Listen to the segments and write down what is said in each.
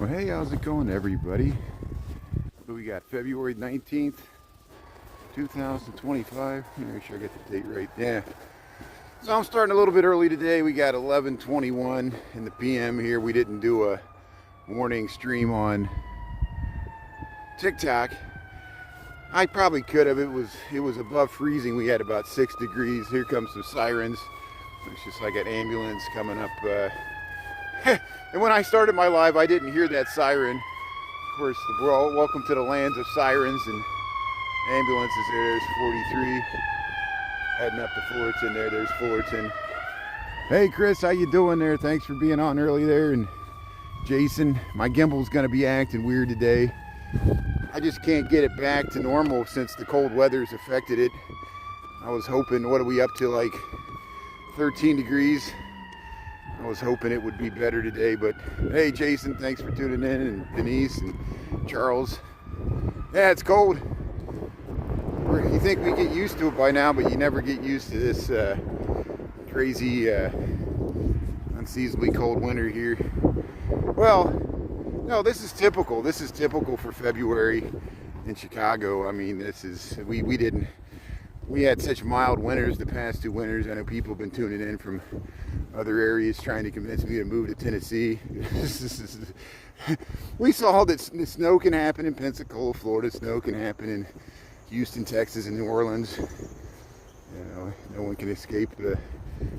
Well, hey, how's it going, everybody? What do we got? February 19th, 2025. Make sure I get the date right. Yeah. So I'm starting a little bit early today. We got 11:21 in the PM here. We didn't do a morning stream on TikTok. I probably could have. It was above freezing. We had about 6 degrees. Here comes some sirens. It's just like an ambulance coming up. And when I started my live, I didn't hear that siren. Of course, we're all welcome to the lands of sirens and ambulances. There's 43 heading up to Fullerton. There's Fullerton. Hey, Chris, how you doing there? Thanks for being on early there. And Jason, my gimbal's gonna be acting weird today. I just can't get it back to normal since the cold weather's affected it. I was hoping, what are we up to, like 13 degrees? I was hoping it would be better today, but hey, Jason, thanks for tuning in, and Denise and Charles. Yeah, it's cold. You think we get used to it by now, but you never get used to this crazy, unseasonably cold winter here. Well, no, this is typical. This is typical for February in Chicago. I mean, this is, we had such mild winters the past 2 winters. I know people have been tuning in from other areas trying to convince me to move to Tennessee. We saw that snow can happen in Pensacola, Florida. Snow can happen in Houston, Texas, and New Orleans. You know, no one can escape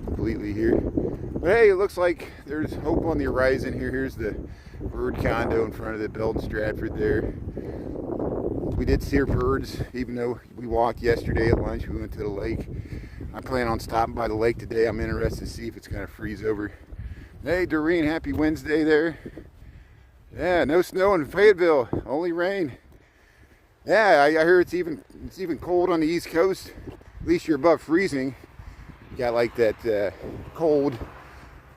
completely here. But hey, it looks like there's hope on the horizon here. Here's the bird condo in front of the Belton Stratford there. We did see birds, even though we walked yesterday at lunch. We went to the lake. I plan on stopping by the lake today. I'm interested to see if it's going to freeze over. Hey, Doreen, happy Wednesday there. Yeah, no snow in Fayetteville, only rain. Yeah, I hear it's even cold on the East Coast. At least you're above freezing. You got like that cold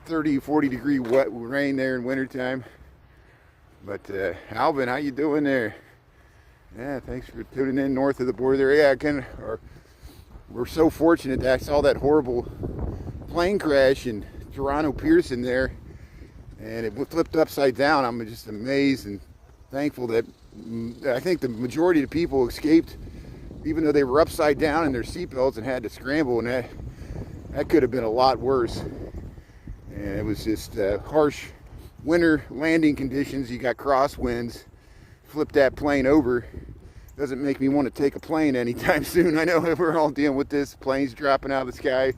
30, 40 degree wet rain there in wintertime. But Alvin, how you doing there? Yeah, thanks for tuning in north of the border there. Yeah, we're so fortunate that I saw that horrible plane crash in Toronto Pearson there, and it flipped upside down. I'm just amazed and thankful that I think the majority of the people escaped, even though they were upside down in their seatbelts and had to scramble, and that could have been a lot worse. And it was just harsh winter landing conditions. You got crosswinds, flipped that plane over. Doesn't make me want to take a plane anytime soon. I know we're all dealing with this. Planes dropping out of the sky.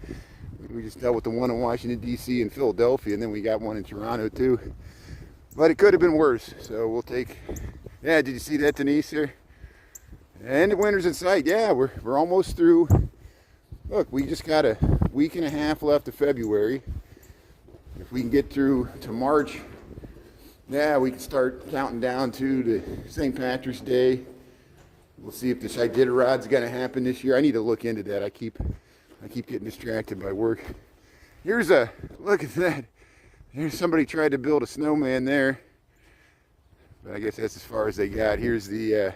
We just dealt with the one in Washington, D.C. and Philadelphia, and then we got one in Toronto, too. But it could have been worse, so we'll take... Yeah, did you see that, Denise, here? And the winter's in sight. Yeah, we're almost through. Look, we just got a week and a half left of February. If we can get through to March, yeah, we can start counting down to the St. Patrick's Day. We'll see if the Iditarod's going to happen this year. I need to look into that. I keep getting distracted by work. Look at that. Here's somebody tried to build a snowman there. But I guess that's as far as they got. Here's the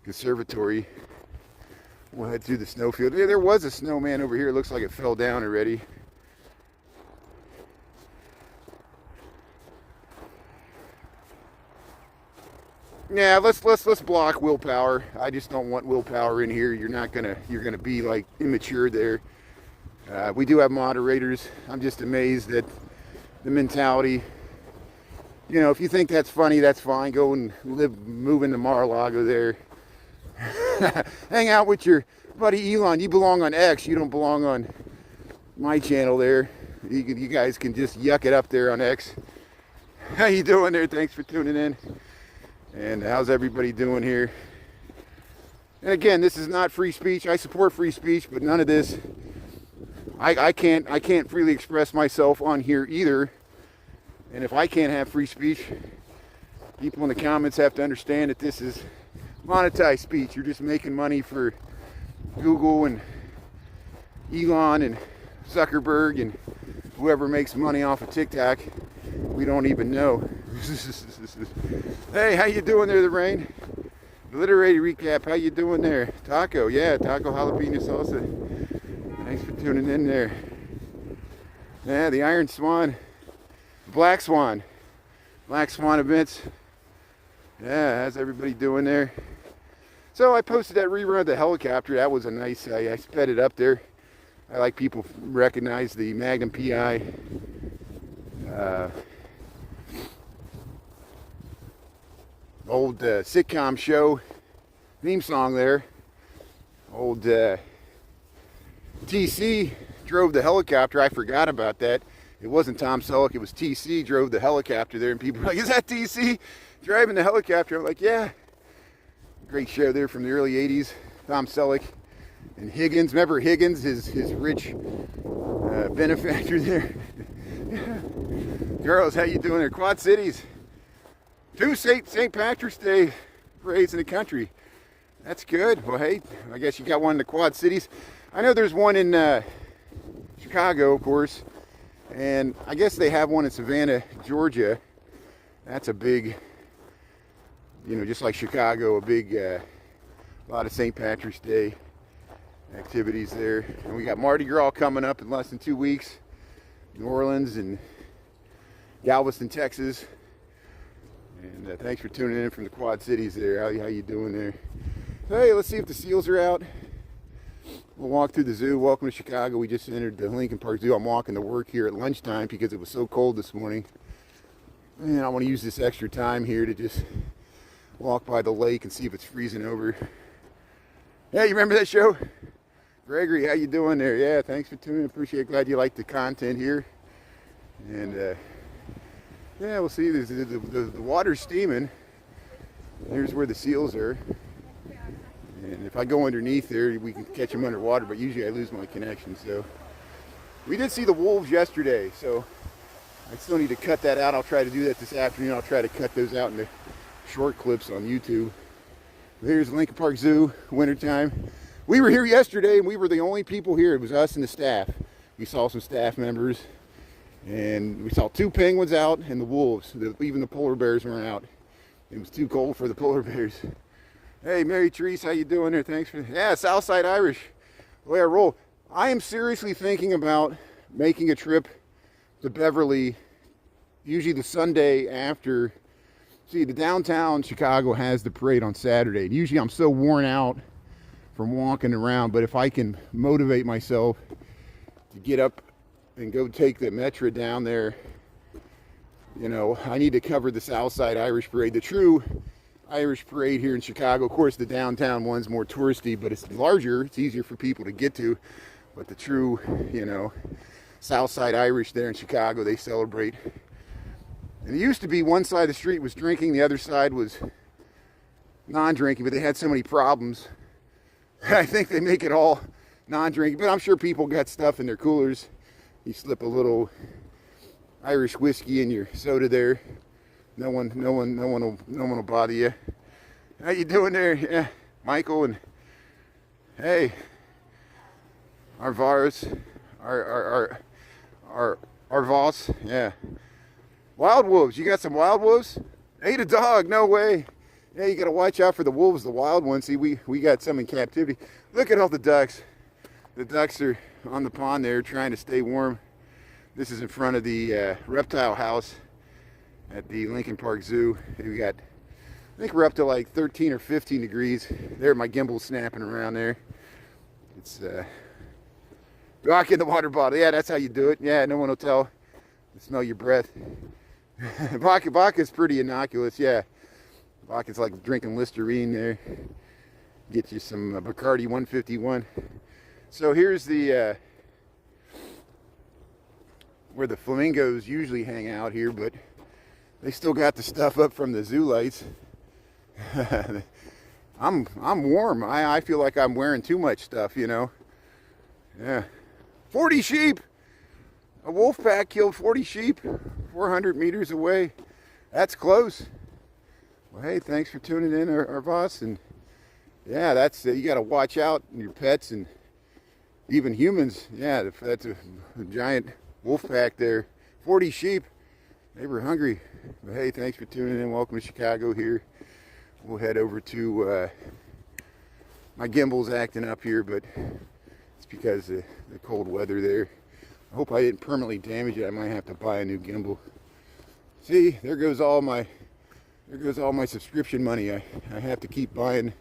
conservatory. We'll head through the snowfield. Yeah, there was a snowman over here. It looks like it fell down already. Yeah, let's block willpower. I just don't want willpower in here. You're gonna be like immature there. We do have moderators. I'm just amazed at the mentality. You know, if you think that's funny, that's fine. Go and move into Mar-a-Lago there. Hang out with your buddy Elon. You belong on X. You don't belong on my channel there. You guys can just yuck it up there on X. How you doing there? Thanks for tuning in. And how's everybody doing here? And again, this is not free speech. I support free speech, but none of this. I can't freely express myself on here either. And if I can't have free speech, people in the comments have to understand that this is monetized speech. You're just making money for Google and Elon and Zuckerberg and whoever makes money off of TikTok. We don't even know. Hey, how you doing there, the rain? Literary recap, how you doing there? Taco, yeah, taco jalapeno salsa. Thanks for tuning in there. Yeah, the Iron Swan. Black Swan. Black Swan events. Yeah, how's everybody doing there? So I posted that rerun of the helicopter. That was a nice, I sped it up there. I like people recognize the Magnum PI. Old sitcom show theme song there. Old TC drove the helicopter. I forgot about that. It wasn't Tom Selleck, it was TC drove the helicopter there, and people were like, is that TC driving the helicopter? I'm like, yeah. Great show there from the early 80s. Tom Selleck and Higgins. Remember Higgins, his rich benefactor there? Girls, how you doing there? Quad Cities. 2 St. Patrick's Day parades in the country. That's good. Well, hey, I guess you got one in the Quad Cities. I know there's one in Chicago, of course. And I guess they have one in Savannah, Georgia. That's a big, you know, just like Chicago, a big, lot of St. Patrick's Day activities there. And we got Mardi Gras coming up in less than 2 weeks. New Orleans and Galveston, Texas. And thanks for tuning in from the Quad Cities there. How you doing there? Hey, let's see if the seals are out. We'll walk through the zoo. Welcome to Chicago. We just entered the Millennium Park Zoo. I'm walking to work here at lunchtime because it was so cold this morning. And I want to use this extra time here to just walk by the lake and see if it's freezing over. Yeah, you remember that show? Gregory, how you doing there? Yeah, thanks for tuning in. Appreciate it. Glad you like the content here. And yeah, we'll see. The water's steaming. Here's where the seals are. And if I go underneath there, we can catch them underwater, but usually I lose my connection. So we did see the wolves yesterday, so I still need to cut that out. I'll try to do that this afternoon. I'll try to cut those out into short clips on YouTube. Here's Lincoln Park Zoo, wintertime. We were here yesterday, and we were the only people here. It was us and the staff. We saw some staff members, and we saw 2 penguins out and the wolves. Even the polar bears weren't out. It was too cold for the polar bears. Hey, Mary Therese, how you doing there? Thanks for, yeah, Southside Irish, the way I roll. I am seriously thinking about making a trip to Beverly, usually the Sunday after. See, the downtown Chicago has the parade on Saturday. And usually I'm so worn out from walking around, but if I can motivate myself to get up and go take the Metro down there, you know, I need to cover the Southside Irish Parade, the true Irish parade here in Chicago. Of course, the downtown one's more touristy, but it's larger. It's easier for people to get to. But the true, you know, Southside Irish there in Chicago, they celebrate. And it used to be one side of the street was drinking, the other side was non-drinking, but they had so many problems. I think they make it all non-drinking, but I'm sure people got stuff in their coolers. You slip a little Irish whiskey in your soda there. No one will bother you. How you doing there? Yeah, Michael and hey, our Vars, our Voss, yeah. Wild wolves, you got some wild wolves? Ate a dog, no way. Yeah, you gotta watch out for the wolves, the wild ones. See, we got some in captivity. Look at all the ducks. The ducks are on the pond there trying to stay warm. This is in front of the reptile house at the Lincoln Park Zoo. We got, I think we're up to like 13 or 15 degrees. There, my gimbal's snapping around there. It's rock in the water bottle. Yeah, that's how you do it. Yeah, no one will tell. Smell your breath. Vodka's pretty innocuous. Yeah, vodka's like drinking Listerine there. Get you some Bacardi 151. So here's the where the flamingos usually hang out here, but they still got the stuff up from the zoo lights. I'm warm. I feel like I'm wearing too much stuff, you know. Yeah. 40 sheep. A wolf pack killed 40 sheep 400 meters away. That's close. Well, hey, thanks for tuning in, our boss. And yeah, that's you got to watch out your pets and even humans. Yeah, that's a giant wolf pack there. 40 sheep. They were hungry. But hey, thanks for tuning in. Welcome to Chicago here. We'll head over to, my gimbal's acting up here, but it's because of the cold weather there. I hope I didn't permanently damage it. I might have to buy a new gimbal. See, there goes all my subscription money. I have to keep buying.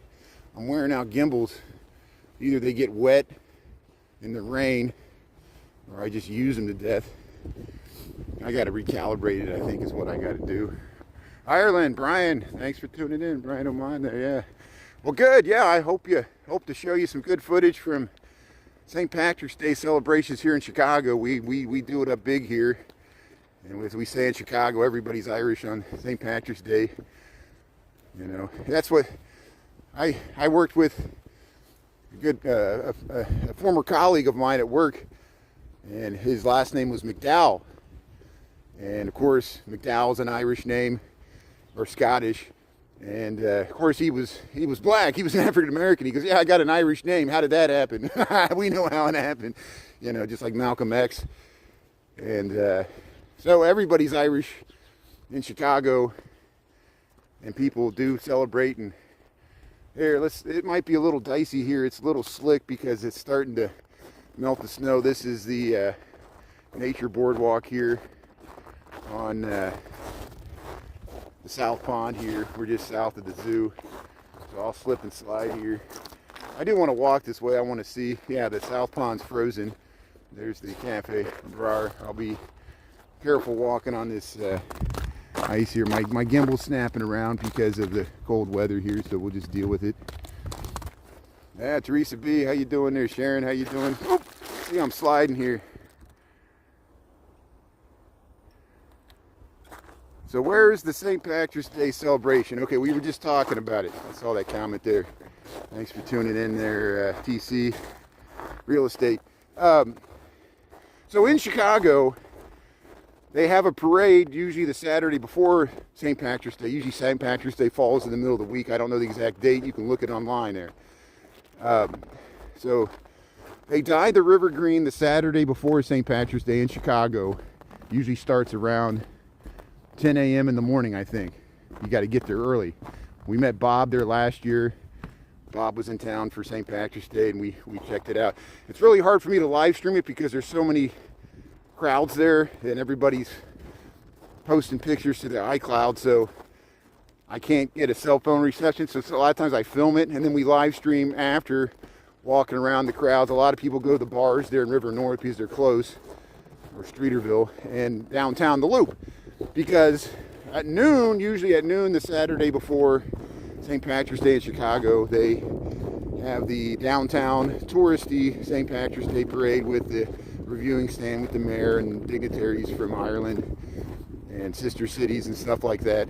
I'm wearing out gimbals. Either they get wet in the rain, or I just use them to death. I got to recalibrate it, I think, is what I got to do. Ireland, Brian, thanks for tuning in. Brian Oman there, yeah. Well, good, yeah. I hope to show you some good footage from St. Patrick's Day celebrations here in Chicago. We do it up big here. And as we say in Chicago, everybody's Irish on St. Patrick's Day. You know, that's what I worked with a former colleague of mine at work, and his last name was McDowell. And of course, McDowell's an Irish name, or Scottish. And of course, he was black. He was an African American. He goes, "Yeah, I got an Irish name. How did that happen?" We know how it happened. You know, just like Malcolm X. And so everybody's Irish in Chicago, and people do celebrate. And here, it might be a little dicey here. It's a little slick because it's starting to melt the snow. This is the nature boardwalk here on the South Pond here. We're just south of the zoo, so I'll slip and slide here. I do want to walk this way. I want to see, yeah, the South Pond's frozen. There's the Cafe Brar. I'll be careful walking on this ice here. My gimbal's snapping around because of the cold weather here, so we'll just deal with it. Yeah, Teresa B, how you doing there? Sharon, how you doing? Oh, see, I'm sliding here. So where is the St. Patrick's Day celebration? Okay, we were just talking about it. I saw that comment there. Thanks for tuning in there, TC Real Estate. So in Chicago, they have a parade usually the Saturday before St. Patrick's Day. Usually St. Patrick's Day falls in the middle of the week. I don't know the exact date. You can look it online there. So they dyed the river green the Saturday before St. Patrick's Day in Chicago. Usually starts around 10 a.m. in the morning, I think. You got to get there early. We met Bob there last year. Bob was in town for St. Patrick's Day, and we checked it out. It's really hard for me to live stream it because there's so many crowds there, and everybody's posting pictures to their iCloud, so I can't get a cell phone reception. So a lot of times I film it, and then we live stream after, walking around the crowds. A lot of people go to the bars there in River North because they're close, or Streeterville, and downtown the Loop, because at noon, usually at noon the Saturday before St. Patrick's Day in Chicago, they have the downtown touristy St. Patrick's Day parade with the reviewing stand with the mayor and dignitaries from Ireland and sister cities and stuff like that,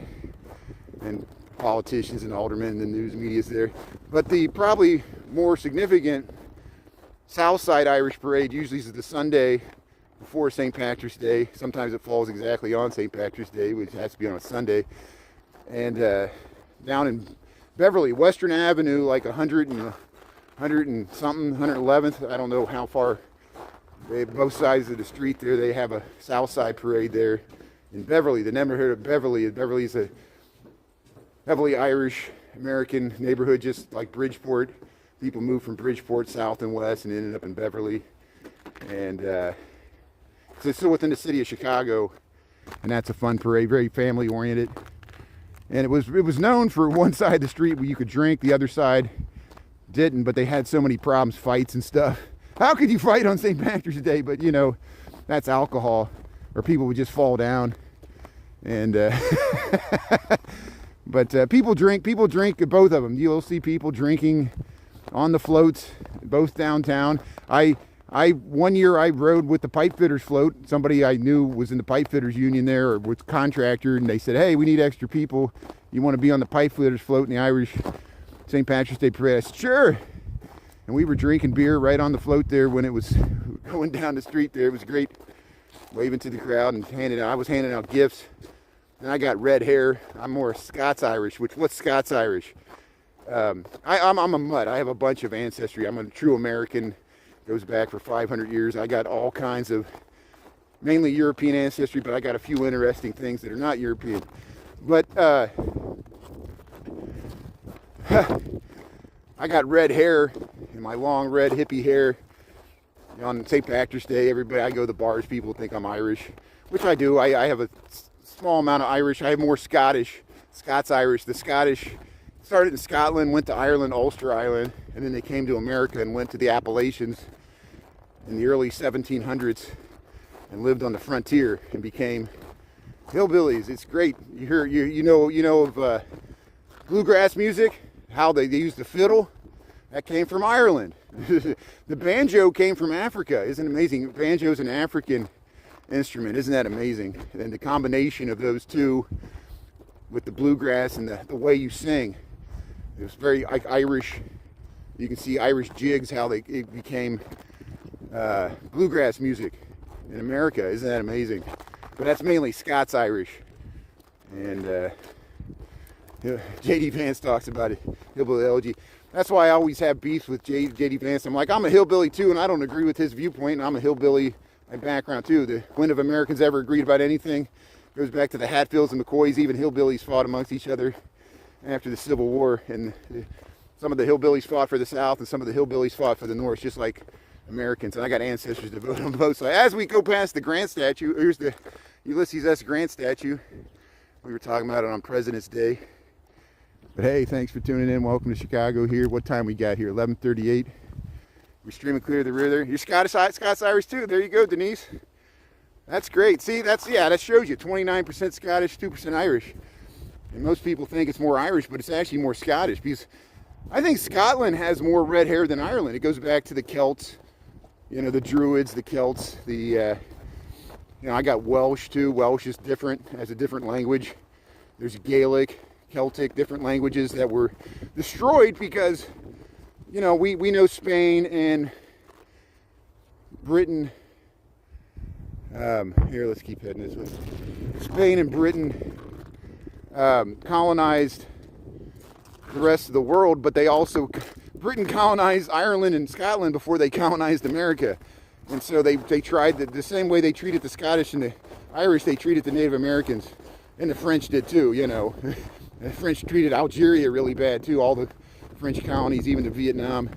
and politicians and aldermen and the news media's there. But the probably more significant Southside Irish parade usually is the Sunday before St. Patrick's Day. Sometimes it falls exactly on St. Patrick's Day, which has to be on a Sunday. And down in Beverly, Western Avenue, like 100 and something, 111th, I don't know how far. They have both sides of the street there. They have a South Side parade there in Beverly. The neighborhood of Beverly. Beverly is a heavily Irish American neighborhood, just like Bridgeport. People moved from Bridgeport south and west and ended up in Beverly. And so it's still within the city of Chicago. And that's a fun parade, very family oriented. And it was known for one side of the street where you could drink, the other side didn't, but they had so many problems, fights and stuff. How could you fight on St. Patrick's Day? But you know, that's alcohol, or people would just fall down. And but people drink at both of them. You'll see people drinking on the floats, both downtown. One year I rode with the pipe fitters float. Somebody I knew was in the pipe fitters union there, or was a contractor, and they said, "Hey, we need extra people. You want to be on the pipe fitters float in the Irish St. Patrick's Day parade?" I said, "Sure." And we were drinking beer right on the float there when it was going down the street there. It was great, waving to the crowd and I was handing out gifts. And I got red hair. I'm more Scots-Irish. What's Scots-Irish? I'm a mutt. I have a bunch of ancestry. I'm a true American. Goes back for 500 years. I got all kinds of, mainly European ancestry, but I got a few interesting things that are not European. But I got red hair, and my long red hippie hair. On St. Patrick's Day, I go to the bars, people think I'm Irish, which I do. I have a small amount of Irish. I have more Scottish, Scots-Irish. The Scottish started in Scotland, went to Ireland, Ulster Island, and then they came to America and went to the Appalachians in the early 1700s and lived on the frontier and became hillbillies. It's great. You know of bluegrass music, how they use the fiddle. That came from Ireland. The banjo came from Africa. Isn't it amazing? Banjo is an African instrument. Isn't that amazing? And the combination of those two with the bluegrass and the way you sing, it was very like Irish. You can see Irish jigs, how it became bluegrass music in America. Isn't that amazing? But that's mainly Scots-Irish. And J.D. Vance talks about it, hillbilly elegy. That's why I always have beefs with J.D. Vance. I'm like, I'm a hillbilly too, and I don't agree with his viewpoint, and I'm a hillbilly by background too. When have Americans ever agreed about anything? It goes back to the Hatfields and McCoys. Even hillbillies fought amongst each other after the Civil War, and some of the hillbillies fought for the South, and some of the hillbillies fought for the North, just like Americans. And I got ancestors to vote on both sides. As we go past the Grant statue, here's the Ulysses S. Grant statue. We were talking about it on President's Day. But hey, thanks for tuning in. Welcome to Chicago here. What time we got here? 11:38. We're streaming clear of the river. You're Scots-Irish too. There you go, Denise. That's great. See, that shows you 29% Scottish, 2% Irish. And most people think it's more Irish, but it's actually more Scottish, because I think Scotland has more red hair than Ireland. It goes back to the Celts, the Druids, the Celts, I got Welsh too. Welsh is different, has a different language. There's Gaelic, Celtic, different languages that were destroyed because, we know Spain and Britain. Here, let's keep heading this way. Spain and Britain colonized the rest of the world, but Britain colonized Ireland and Scotland before they colonized America. And so they tried the same way they treated the Scottish and the Irish, they treated the Native Americans. And the French did too, The French treated Algeria really bad too, all the French colonies, even to Vietnam.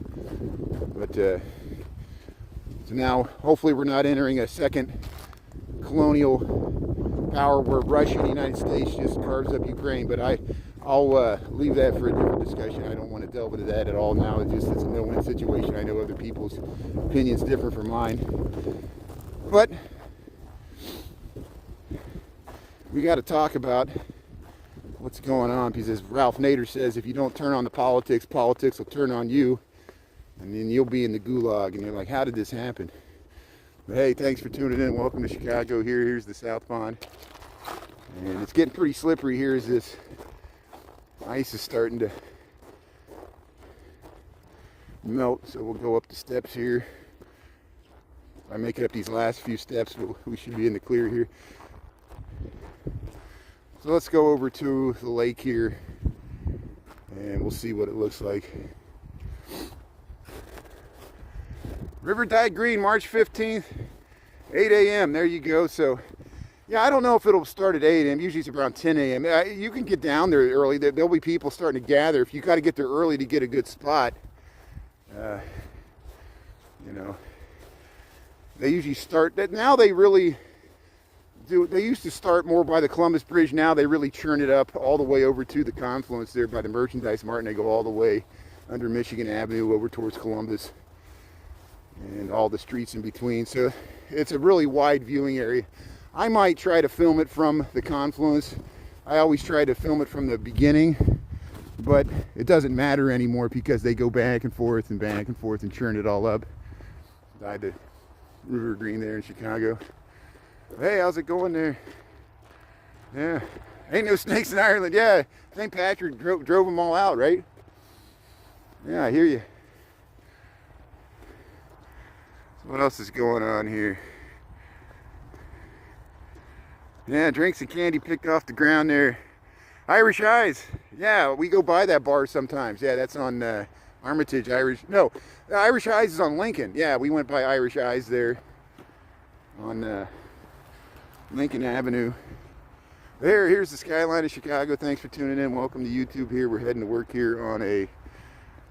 But so now, hopefully we're not entering a second colonial power where Russia and the United States just carves up Ukraine. But I'll leave that for a different discussion. I don't want to delve into that at all now. It's a no-win situation. I know other people's opinions differ from mine. But we got to talk about what's going on, because as Ralph Nader says, if you don't turn on the politics, politics will turn on you, and then you'll be in the gulag, and you're like, how did this happen? But hey, thanks for tuning in. Welcome to Chicago. Here's the South Pond, and it's getting pretty slippery here as this ice is starting to melt, so we'll go up the steps here. If I make it up these last few steps, we should be in the clear here. So let's go over to the lake here and we'll see what it looks like. River dyed green, March 15th, 8 a.m. There you go. So yeah, I don't know if it'll start at 8 a.m. Usually it's around 10 a.m. You can get down there early. There'll be people starting to gather. If you got to get there early to get a good spot, they usually start that. Now they really do. They used to start more by the Columbus Bridge. Now they really churn it up all the way over to the confluence there by the Merchandise Mart, and they go all the way under Michigan Avenue over towards Columbus and all the streets in between. So it's a really wide viewing area. I might try to film it from the confluence. I always try to film it from the beginning, but it doesn't matter anymore because they go back and forth and churn it all up. Dyed the river green there in Chicago. Hey, how's it going there? Yeah, ain't no snakes in Ireland. Yeah, St. Patrick drove them all out, right? Yeah, I hear you. So what else is going on here? Yeah, drinks and candy picked off the ground there. Irish Eyes. Yeah, we go by that bar sometimes. Yeah, that's on Armitage. Irish Eyes is on Lincoln. Yeah, we went by Irish Eyes there on Lincoln Avenue. Here's the skyline of Chicago. Thanks for tuning in. Welcome to YouTube here. We're heading to work here on a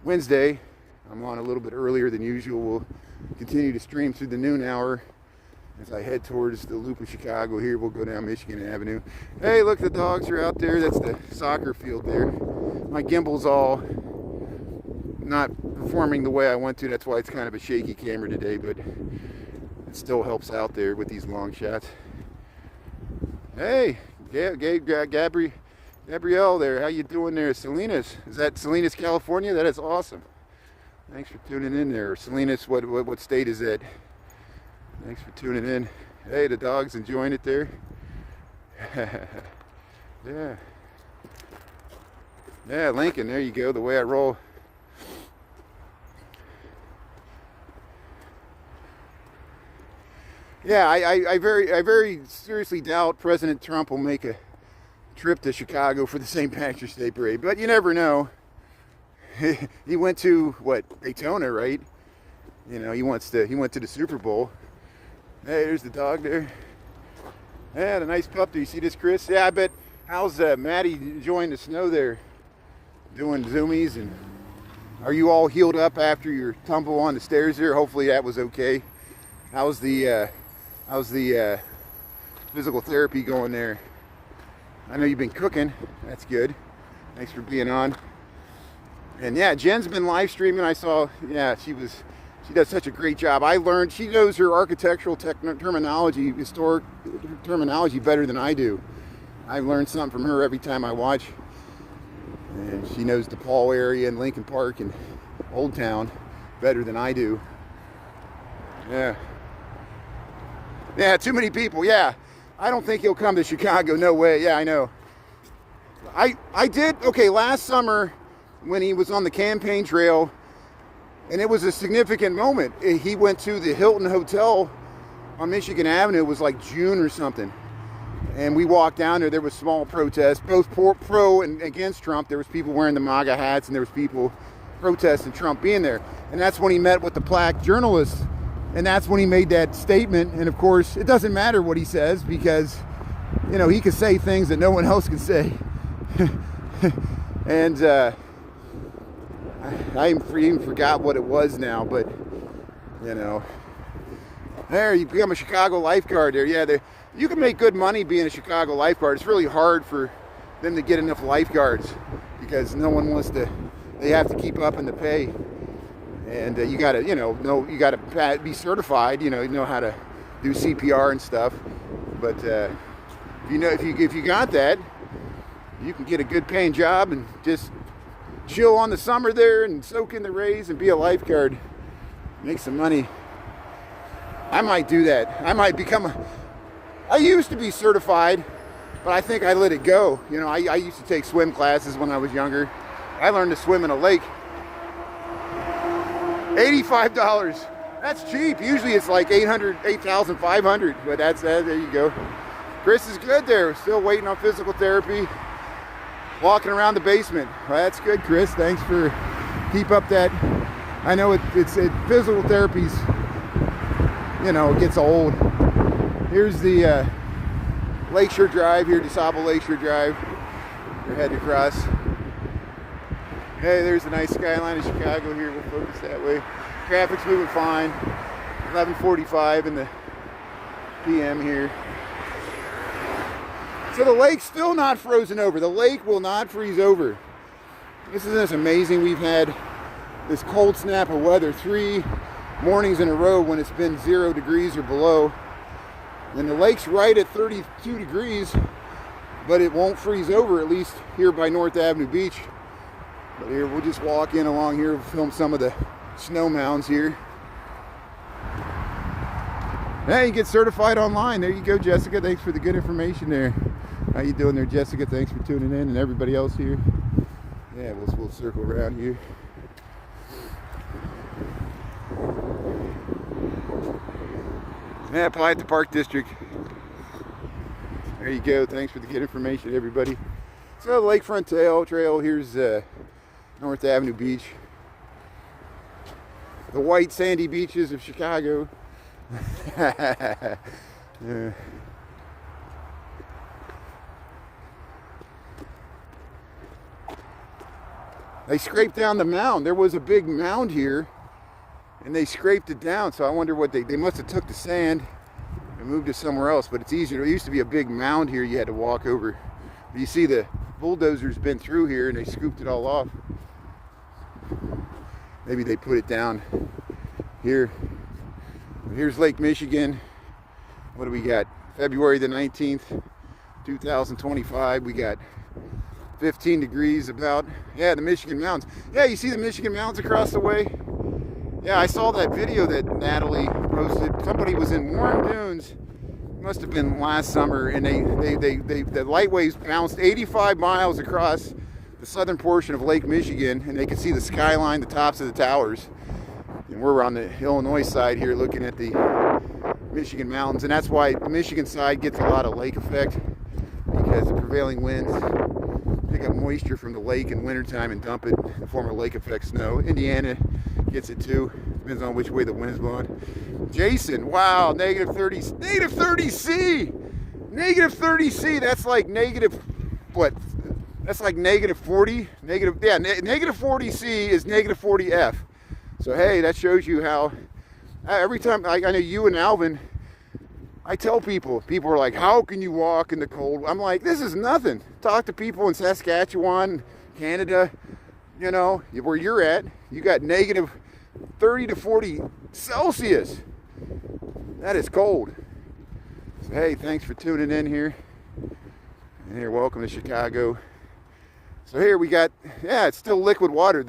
Wednesday. I'm on a little bit earlier than usual. We'll continue to stream through the noon hour as I head towards the loop of Chicago here. We'll go down Michigan Avenue. Hey, look, the dogs are out there. That's the soccer field there. My gimbal's all not performing the way I want to. That's why it's kind of a shaky camera today, but it still helps out there with these long shots. Hey, Gabrielle there. How you doing there? Salinas. Is that Salinas, California? That is awesome. Thanks for tuning in there. Salinas, what state is that? Thanks for tuning in. Hey, the dog's enjoying it there. Yeah. Yeah, Lincoln, there you go, the way I roll. Yeah, I very seriously doubt President Trump will make a trip to Chicago for the St. Patrick's Day Parade, but you never know. He went to, what, Daytona, right? You know, he went to the Super Bowl. Hey, there's the dog there. Yeah, the nice pup. Do you see this, Chris? Yeah, I bet. How's Maddie enjoying the snow there? Doing zoomies, and are you all healed up after your tumble on the stairs there? Hopefully that was okay. How's the physical therapy going there? I know you've been cooking. That's good. Thanks for being on. And yeah, Jen's been live streaming. I saw. Yeah, she does such a great job. I learned, she knows her architectural terminology, historic terminology better than I do. I learned something from her every time I watch. And she knows the Paul area and Lincoln Park and Old Town better than I do. Yeah. Yeah, too many people. Yeah. I don't think he'll come to Chicago. No way. Yeah, I know. I did, okay, last summer when he was on the campaign trail, and it was a significant moment. He went to the Hilton Hotel on Michigan Avenue. It was like June or something. And we walked down there. There was small protests, both pro and against Trump. There was people wearing the MAGA hats, and there was people protesting Trump being there. And that's when he met with the black journalists. And that's when he made that statement. And of course, it doesn't matter what he says because, you know, he can say things that no one else can say. And I even forgot what it was now, but, you know. There, you become a Chicago lifeguard there. Yeah, you can make good money being a Chicago lifeguard. It's really hard for them to get enough lifeguards because no one wants to, they have to keep up in the pay. And you gotta, you gotta be certified, you know how to do CPR and stuff. But if you got that, you can get a good paying job and just chill on the summer there and soak in the rays and be a lifeguard, make some money. I might do that. I might I used to be certified, but I think I let it go. You know, I used to take swim classes when I was younger. I learned to swim in a lake. $85. That's cheap. Usually it's like $8,500, but that's that. There you go. Chris is good there. Still waiting on physical therapy. Walking around the basement. Well, that's good, Chris. Thanks for keep up that. I know it's physical therapy's, it gets old. Here's the Lakeshore Drive here, DeSable Lakeshore Drive. We're heading across. Hey, there's a nice skyline of Chicago here. We'll focus that way. Traffic's moving fine. 11:45 in the p.m. here. So the lake's still not frozen over. The lake will not freeze over. This is amazing. We've had this cold snap of weather 3 mornings in a row when it's been 0 degrees or below. And the lake's right at 32 degrees, but it won't freeze over, at least here by North Avenue Beach. But here, we'll just walk in along here, film some of the snow mounds here. Hey, you get certified online. There you go, Jessica. Thanks for the good information there. How you doing there, Jessica? Thanks for tuning in, and everybody else here. Yeah, we'll circle around here. Yeah, apply at the Park District. There you go. Thanks for the good information, everybody. So, Lakefront Trail. Here's North Avenue Beach. The white sandy beaches of Chicago. Yeah. They scraped down the mound. There was a big mound here, and they scraped it down. So I wonder what they must have took the sand moved to somewhere else, but it's easier. It used to be a big mound here you had to walk over. But you see the bulldozer's been through here and they scooped it all off. Maybe they put it down here. Here's Lake Michigan. What do we got? February the 19th, 2025. We got 15 degrees about. Yeah, the Michigan Mountains. Yeah, you see the Michigan Mountains across the way? Yeah, I saw that video that Natalie posted. Somebody was in Warren Dunes. Must have been last summer, and the light waves bounced 85 miles across the southern portion of Lake Michigan, and they could see the skyline, the tops of the towers. And we're on the Illinois side here looking at the Michigan mountains, and that's why the Michigan side gets a lot of lake effect, because the prevailing winds pick up moisture from the lake in wintertime and dump it in the form of lake effect snow. Indiana gets it too. Depends on which way the wind's blowing. Jason, wow, negative 30 C. Negative 30 C, that's like negative, what? That's like negative 40. Negative 40 C is negative 40 F. So hey, that shows you how, every time, I know you and Alvin, I tell people are like, how can you walk in the cold? I'm like, this is nothing. Talk to people in Saskatchewan, Canada, you know, where you're at, you got negative 30 to 40 Celsius. That is cold. So hey, thanks for tuning in here. And here, welcome to Chicago. So here we got, yeah, it's still liquid water.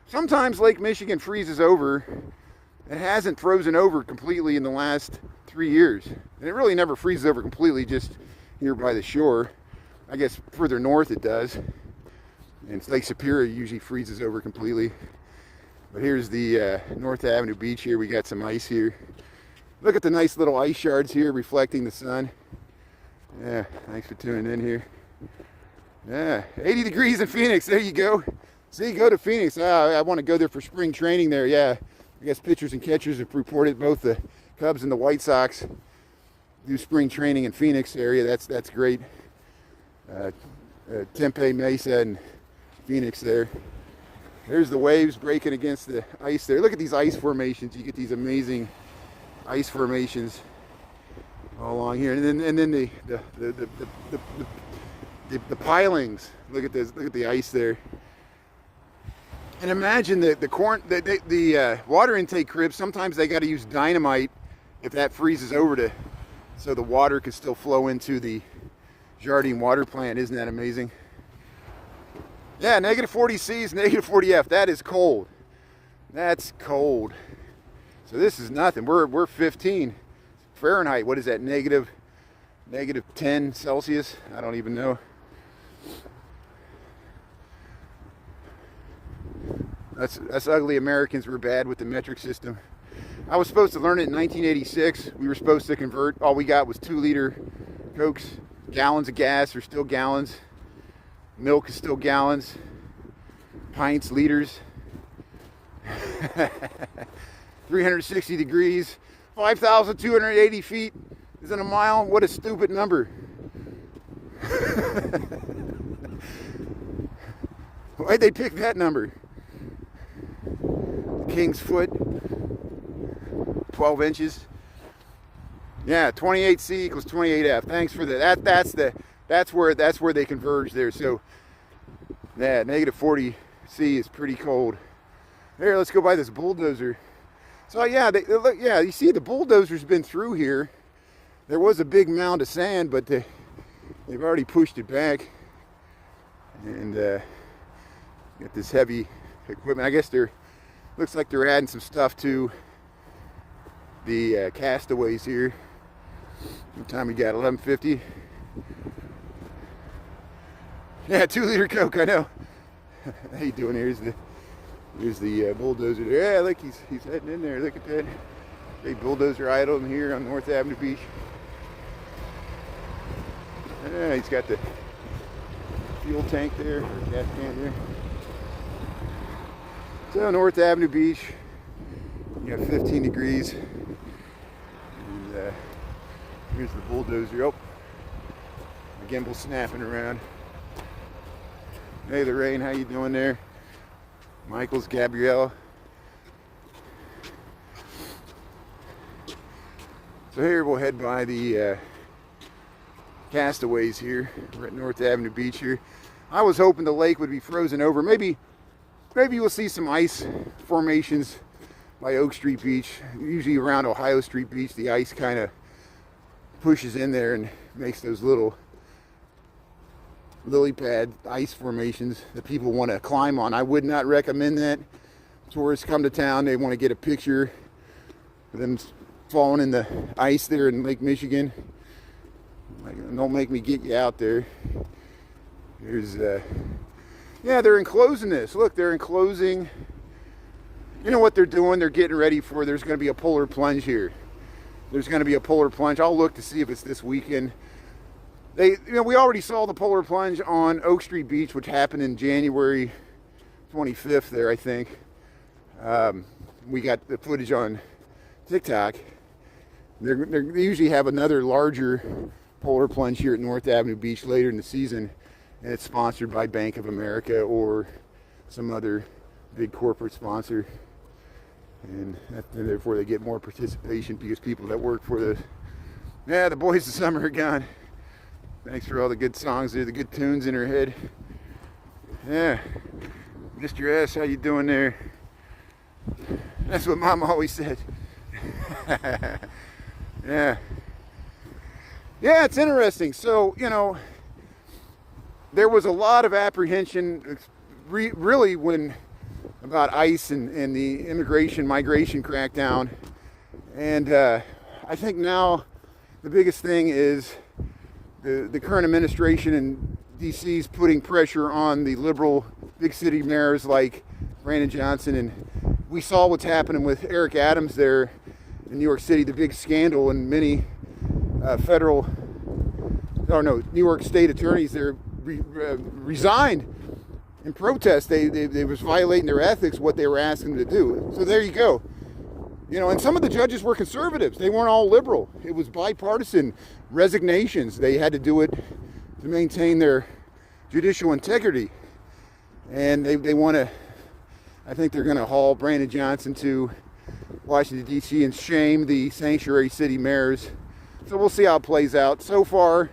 Sometimes Lake Michigan freezes over. It hasn't frozen over completely in the last 3 years. And it really never freezes over completely, just here by the shore. I guess further north it does. And Lake Superior usually freezes over completely. But here's the North Avenue beach here. We got some ice here. Look at the nice little ice shards here reflecting the sun. Yeah, thanks for tuning in here. Yeah, 80 degrees in Phoenix. There you go. See, go to Phoenix. I want to go there for spring training there. Yeah, I guess pitchers and catchers have reported both the Cubs and the White Sox do spring training in Phoenix area. That's great. Tempe, Mesa, and Phoenix there. There's the waves breaking against the ice there. Look at these ice formations. You get these amazing ice formations all along here, and then the pilings. Look at this. Look at the ice there. And imagine the water intake cribs. Sometimes they got to use dynamite if that freezes over so the water can still flow into the Jardine water plant. Isn't that amazing? Yeah, negative 40 C's, negative 40 F. That is cold. That's cold. So this is nothing. We're 15 Fahrenheit. What is that? Negative 10 Celsius? I don't even know. That's ugly. Americans were bad with the metric system. I was supposed to learn it in 1986. We were supposed to convert. All we got was 2-liter Cokes. Gallons of gas are still gallons. Milk is still gallons. Pints, liters. 360 degrees. 5,280 feet isn't a mile. What a stupid number. Why'd they pick that number? The King's Foot. 12 inches. Yeah, 28C equals 28F. Thanks for that. That's where they converge there. So that negative 40C is pretty cold. Here, let's go by this bulldozer. So yeah, you see the bulldozer's been through here. There was a big mound of sand, but they've already pushed it back. And got this heavy equipment. I guess looks like they're adding some stuff to the castaways here. What time we got? 11:50. Yeah, 2-liter Coke. I know. How you doing? Here's the bulldozer there. Yeah, look, he's heading in there. Look at that. Big bulldozer idling here on North Avenue Beach. Yeah, he's got the fuel tank there, or gas can there. So North Avenue Beach, you got 15 degrees. And here's the bulldozer. Oh, the gimbal snapping around. Hey Lorraine, how you doing there? Michael's, Gabrielle. So here we'll head by the Castaways here. We're at North Avenue Beach here. I was hoping the lake would be frozen over. Maybe we'll see some ice formations by Oak Street Beach. Usually around Ohio Street Beach, the ice kind of pushes in there and makes those little lily pad ice formations that people want to climb on. I would not recommend that. Tourists come to town, they want to get a picture of them falling in the ice there in Lake Michigan. Don't make me get you out there. Here's yeah, they're enclosing this. Look, they're enclosing. You know what they're doing? They're getting ready for, there's going to be a polar plunge here. There's going to be a polar plunge. I'll look to see if it's this weekend. We already saw the polar plunge on Oak Street Beach, which happened in January 25th there, I think. We got the footage on TikTok. They usually have another larger polar plunge here at North Avenue Beach later in the season, and it's sponsored by Bank of America or some other big corporate sponsor, and therefore they get more participation because people that work for the boys of summer are gone. Thanks for all the good songs there, the good tunes in her head. Yeah, Mr. S, how you doing there? That's what Mom always said. Yeah, it's interesting. So, there was a lot of apprehension, really, about ICE and the migration crackdown. And I think now the biggest thing is the current administration in D.C. is putting pressure on the liberal big city mayors like Brandon Johnson. And we saw what's happening with Eric Adams there in New York City, the big scandal, and many New York state attorneys there resigned in protest. They was violating their ethics, what they were asking them to do. So there you go. And some of the judges were conservatives. They weren't all liberal. It was bipartisan resignations. They had to do it to maintain their judicial integrity. And they want to, I think they're going to haul Brandon Johnson to Washington, D.C. and shame the sanctuary city mayors. So we'll see how it plays out. So far,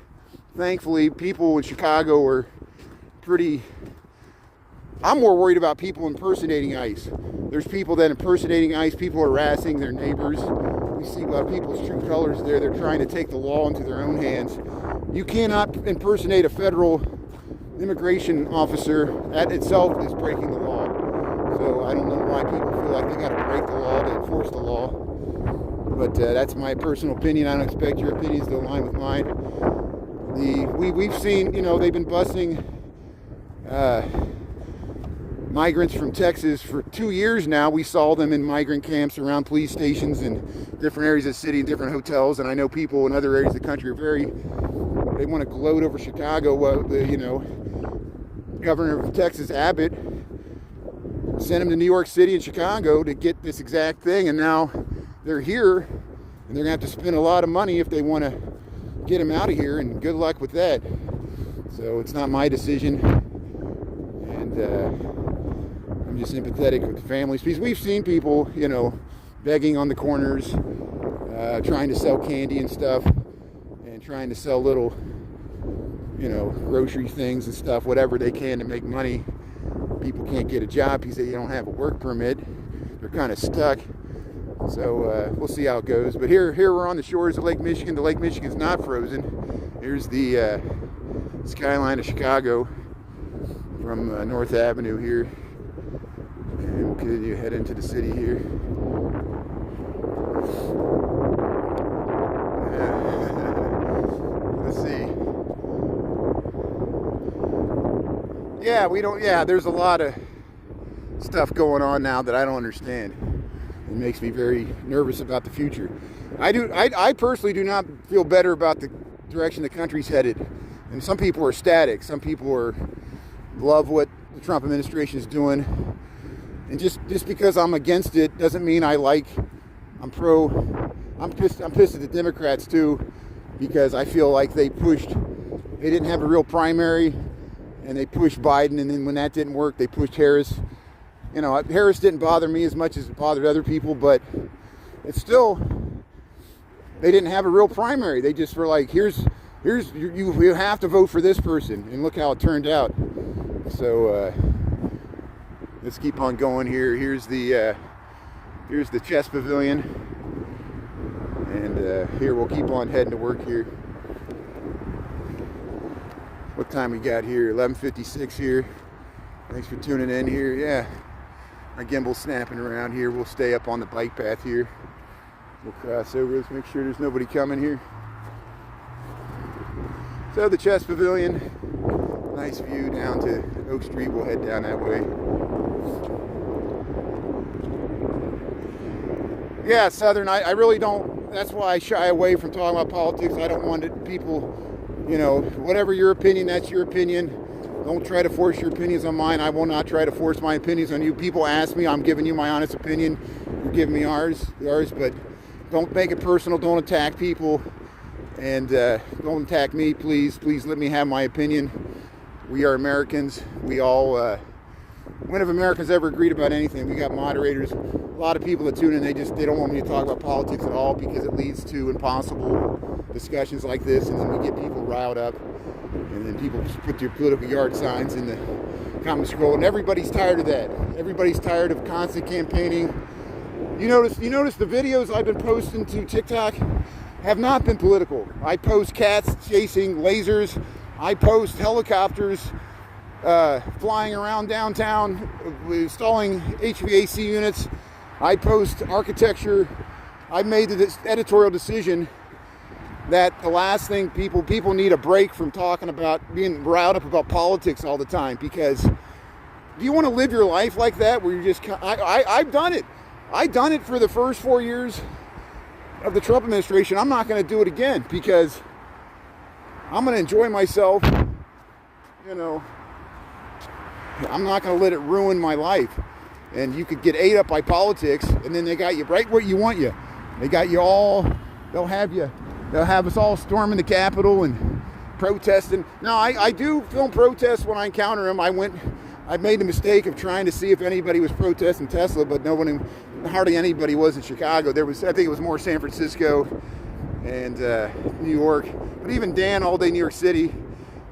thankfully, people in Chicago are pretty... I'm more worried about people impersonating ICE. There's people that impersonating ICE, people are harassing their neighbors. We see a lot of people's true colors there. They're trying to take the law into their own hands. You cannot impersonate a federal immigration officer. That itself is breaking the law. So I don't know why people feel like they got to break the law to enforce the law. But that's my personal opinion. I don't expect your opinions to align with mine. We've seen, they've been busing migrants from Texas for 2 years now. We saw them in migrant camps around police stations and different areas of the city and different hotels. And I know people in other areas of the country they want to gloat over Chicago. Governor of Texas, Abbott, sent them to New York City and Chicago to get this exact thing. And now they're here, and they're going to have to spend a lot of money if they want to get them out of here. And good luck with that. So it's not my decision. And I'm just sympathetic with the families, because we've seen people, begging on the corners, trying to sell candy and stuff, and trying to sell little, grocery things and stuff, whatever they can to make money. People can't get a job because they don't have a work permit. They're kind of stuck. So we'll see how it goes. But here we're on the shores of Lake Michigan. The Lake Michigan's not frozen. Here's the skyline of Chicago from North Avenue here. And we'll continue to head into the city here. Let's see. There's a lot of stuff going on now that I don't understand. It makes me very nervous about the future. I personally do not feel better about the direction the country's headed. And some people are ecstatic. Some people love what the Trump administration is doing. And just because I'm against it doesn't mean I'm pissed at the Democrats too, because I feel like they didn't have a real primary, and they pushed Biden, and then when that didn't work, they pushed Harris. Harris didn't bother me as much as it bothered other people, but it's still, they didn't have a real primary. They just were like, here's you have to vote for this person, and look how it turned out. So let's keep on going here. Here's the chess pavilion, and here we'll keep on heading to work here. What time we got here? 11:56 here. Thanks for tuning in here. Yeah, my gimbal's snapping around here. We'll stay up on the bike path here. We'll cross over. Let's make sure there's nobody coming here. So the chess pavilion, nice view down to Oak Street. We'll head down that way. Yeah, Southern, I really don't, that's why I shy away from talking about politics. I don't want people, whatever your opinion, that's your opinion. Don't try to force your opinions on mine. I will not try to force my opinions on you. People ask me, I'm giving you my honest opinion. You're giving me yours, but don't make it personal. Don't attack people, and don't attack me, please. Please let me have my opinion. We are Americans. We all, when have Americans ever agreed about anything? We got moderators. A lot of people that tune in, they don't want me to talk about politics at all because it leads to impossible discussions like this, and then we get people riled up, and then people just put their political yard signs in the comment scroll, and everybody's tired of that. Everybody's tired of constant campaigning. You notice the videos I've been posting to TikTok have not been political. I post cats chasing lasers. I post helicopters flying around downtown, installing HVAC units. I post architecture. I made the editorial decision that the last thing people need a break from talking about being riled up about politics all the time, because do you want to live your life like that where you're just, I've done it. I've done it for the first 4 years of the Trump administration. I'm not going to do it again because I'm going to enjoy myself. I'm not going to let it ruin my life. And you could get ate up by politics, and then they got you right where you want you. They got you all, they'll have us all storming the Capitol and protesting. Now, I do film protests when I encounter them. I made the mistake of trying to see if anybody was protesting Tesla, but hardly anybody was in Chicago. I think it was more San Francisco and New York. But even Dan, all day New York City,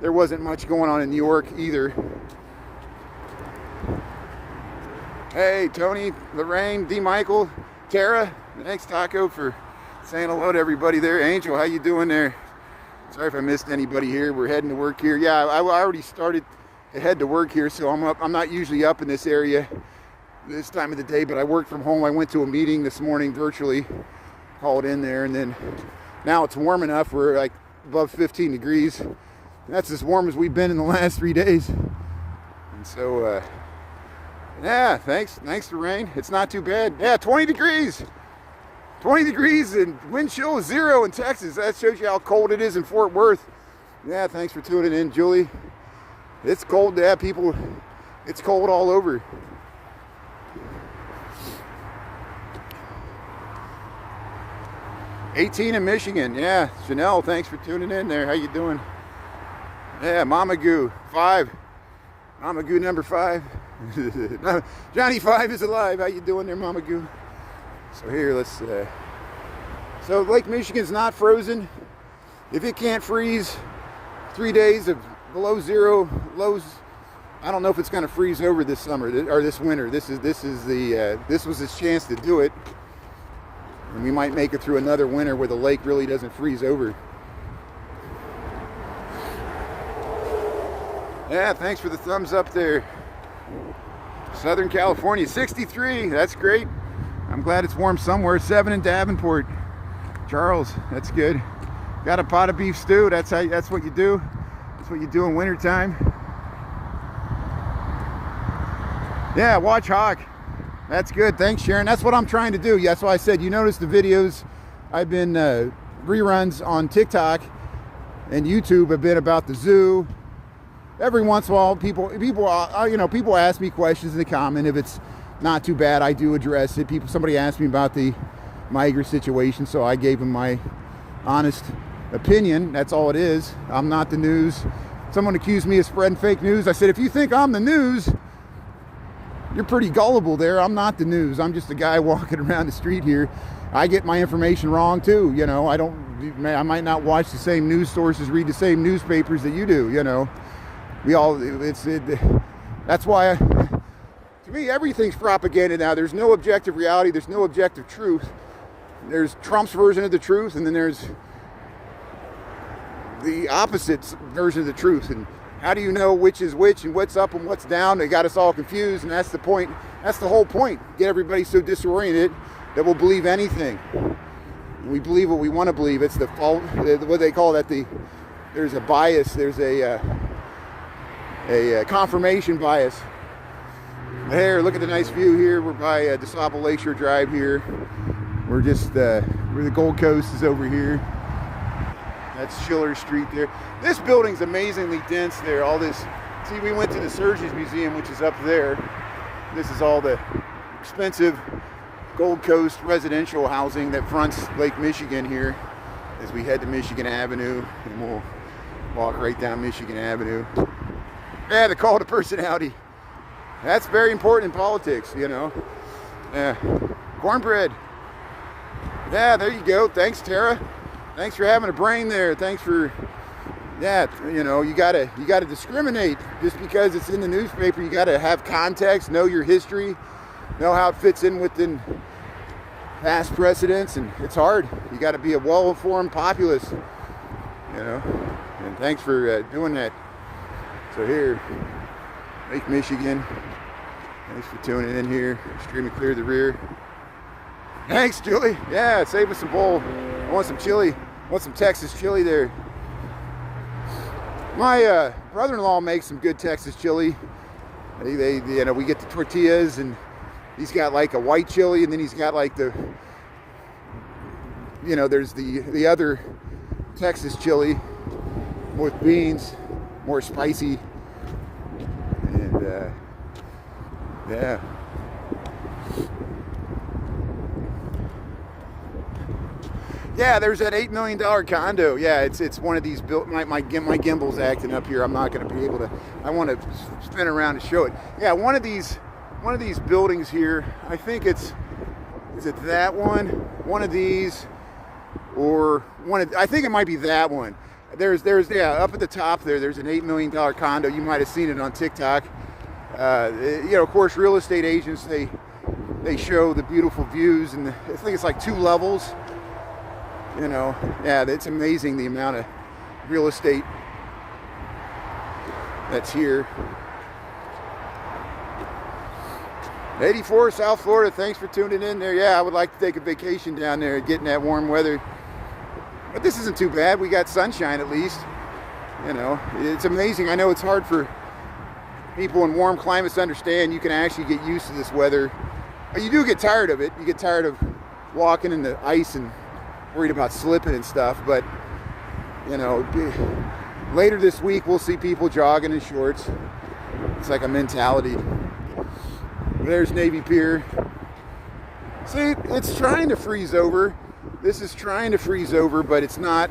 there wasn't much going on in New York either. Hey, Tony, Lorraine, D. Michael, Tara, thanks Taco for saying hello to everybody there. Angel, how you doing there? Sorry if I missed anybody here. We're heading to work here. Yeah, I already started to head to work here, so I'm not usually up in this area this time of the day, but I worked from home. I went to a meeting this morning virtually, called in there, and then now it's warm enough. We're like above 15 degrees. That's as warm as we've been in the last 3 days. And so, yeah, thanks for rain. It's not too bad. Yeah, 20 degrees. 20 degrees and wind chill is 0 in Texas. That shows you how cold it is in Fort Worth. Yeah, thanks for tuning in, Julie. It's cold. Yeah, people, it's cold all over. '18 in Michigan. Yeah, Chanel, thanks for tuning in there. How you doing? Yeah, Mama Goo, 5. Mama Goo number 5. Johnny 5 is alive. How you doing there, Mama Goo? So here, let's, so Lake Michigan's not frozen. If it can't freeze 3 days of below 0 lows, I don't know if it's going to freeze over this summer or this winter. This was its chance to do it. And we might make it through another winter where the lake really doesn't freeze over. Yeah, thanks for the thumbs up there. Southern California, 63. That's great. I'm glad it's warm somewhere. 7 in Davenport. Charles, that's good. Got a pot of beef stew. That's what you do. That's what you do in wintertime. Yeah, watch Hawk. That's good. Thanks, Sharon. That's what I'm trying to do. That's why I said, you notice the videos I've been reruns on TikTok and YouTube have been about the zoo. Every once in a while, people ask me questions in the comment. If it's not too bad, I do address it. Somebody asked me about the migrant situation, so I gave them my honest opinion. That's all it is. I'm not the news. Someone accused me of spreading fake news. I said, if you think I'm the news, you're pretty gullible there. I'm not the news. I'm just a guy walking around the street here I get my information wrong too. You know, I might not watch the same news sources, read the same newspapers that you do. You know, that's why, to me, everything's propaganda now. There's no objective reality. There's no objective truth. There's Trump's version of the truth, and then there's the opposite version of the truth. And how do you know which is which and what's up and what's down? They got us all confused, and that's the point. That's the whole point. Get everybody so disoriented that we'll believe anything. We believe what we want to believe. It's the fault. What they call that? There's a bias. There's a confirmation bias. Here, look at the nice view here. We're by DeSable Lakeshore Drive here. We're just where the Gold Coast is over here. That's Schiller Street there. This building's amazingly dense there. All this. See, we went to the Surgeons Museum, which is up there. This is all the expensive Gold Coast residential housing that fronts Lake Michigan here as we head to Michigan Avenue, and we'll walk right down Michigan Avenue. Yeah, the call to personality. That's very important in politics, you know. Yeah. Cornbread. Yeah, there you go. Thanks, Tara. Thanks for having a brain there. Thanks for, yeah, you know, you gotta discriminate. Just because it's in the newspaper, you gotta have context, know your history, know how it fits in within past precedents, and it's hard. You gotta be a well-informed populace, you know. And thanks for doing that. So here, Lake Michigan. Thanks for tuning in here. Extremely clear the rear. Thanks, Julie. Yeah, save us some bowl. I want some chili. I want some Texas chili there. My brother-in-law makes some good Texas chili. They you know, we get the tortillas, and he's got like a white chili, and then he's got like the, you know, there's the other Texas chili with beans, more spicy, and yeah. Yeah, there's that $8 million condo. Yeah, it's one of these built. My gimbal's acting up here. I'm not going to be able to. I want to spin around to show it. Yeah, one of these buildings here. I think is it that one? One of these, or one of. I think it might be that one. There's yeah, up at the top there. There's an $8 million condo. You might have seen it on TikTok. You know, of course, real estate agents they show the beautiful views, and I think it's like 2 levels. You know, yeah, it's amazing the amount of real estate that's here. 84 South Florida, thanks for tuning in there. Yeah, I would like to take a vacation down there and get in that warm weather. But this isn't too bad. We got sunshine at least. You know, it's amazing. I know it's hard for people in warm climates to understand. You can actually get used to this weather. You do get tired of it. You get tired of walking in the ice and worried about slipping and stuff, but you know, later this week we'll see people jogging in shorts. It's like a mentality. There's Navy Pier. See, it's trying to freeze over. This is trying to freeze over, but it's not,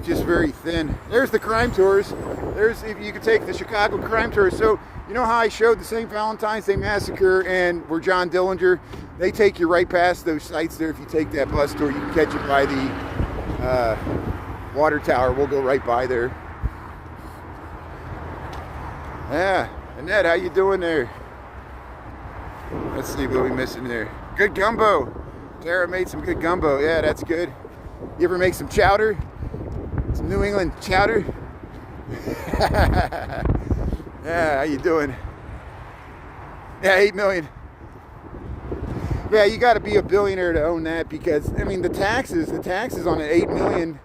just very thin. There's the crime tours. There's, if you could take the Chicago crime tours. So you know how I showed the St. Valentine's Day Massacre and where John Dillinger, they take you right past those sites there. If you take that bus tour, you can catch it by the water tower. We'll go right by there. Yeah, Annette, how you doing there? Let's see what we missing there. Good gumbo. Tara made some good gumbo. Yeah, that's good. You ever make some chowder? Some New England chowder? Yeah, how you doing? Yeah, 8 million. Yeah, you got to be a billionaire to own that, because I mean the taxes on an 8 million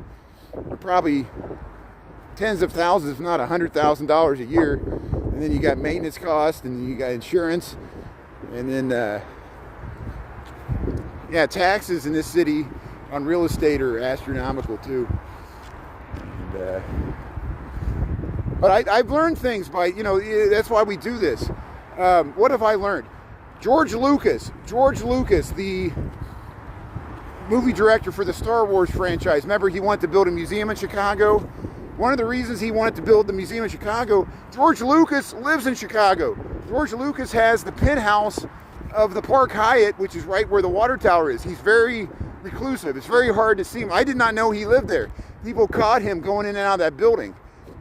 are probably tens of thousands, if not $100,000 a year. And then you got maintenance costs, and you got insurance, and then yeah, taxes in this city on real estate are astronomical too. And, but I've learned things by, you know, that's why we do this. What have I learned? George Lucas, the movie director for the Star Wars franchise. Remember, he wanted to build a museum in Chicago. One of the reasons he wanted to build the museum in Chicago, George Lucas lives in Chicago. George Lucas has the penthouse of the Park Hyatt, which is right where the water tower is. He's very reclusive. It's very hard to see him. I did not know he lived there. People caught him going in and out of that building.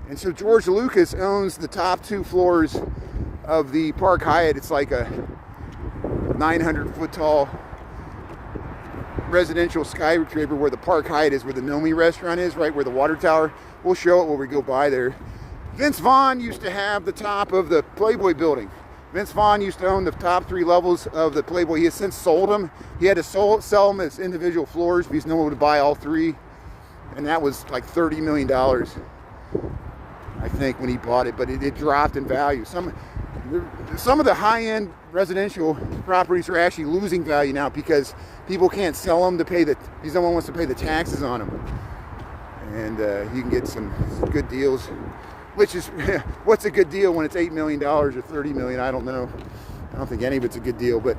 And so George Lucas owns the top 2 floors of the Park Hyatt. It's like a 900-foot tall residential skyscraper where the Park Hyatt is, where the Nomi restaurant is, right where the water tower. We'll show it when we go by there. Vince Vaughn used to have the top of the Playboy building. Vince Vaughn used to own the top 3 levels of the Playboy. He has since sold them. He had to sell them as individual floors because no one would buy all 3. And that was like $30 million, I think, when he bought it. But it dropped in value. Some of the high-end residential properties are actually losing value now because people can't sell them to pay because no one wants to pay the taxes on them. And you can get some good deals, which is, what's a good deal when it's $8 million or $30 million? I don't know. I don't think any of it's a good deal, but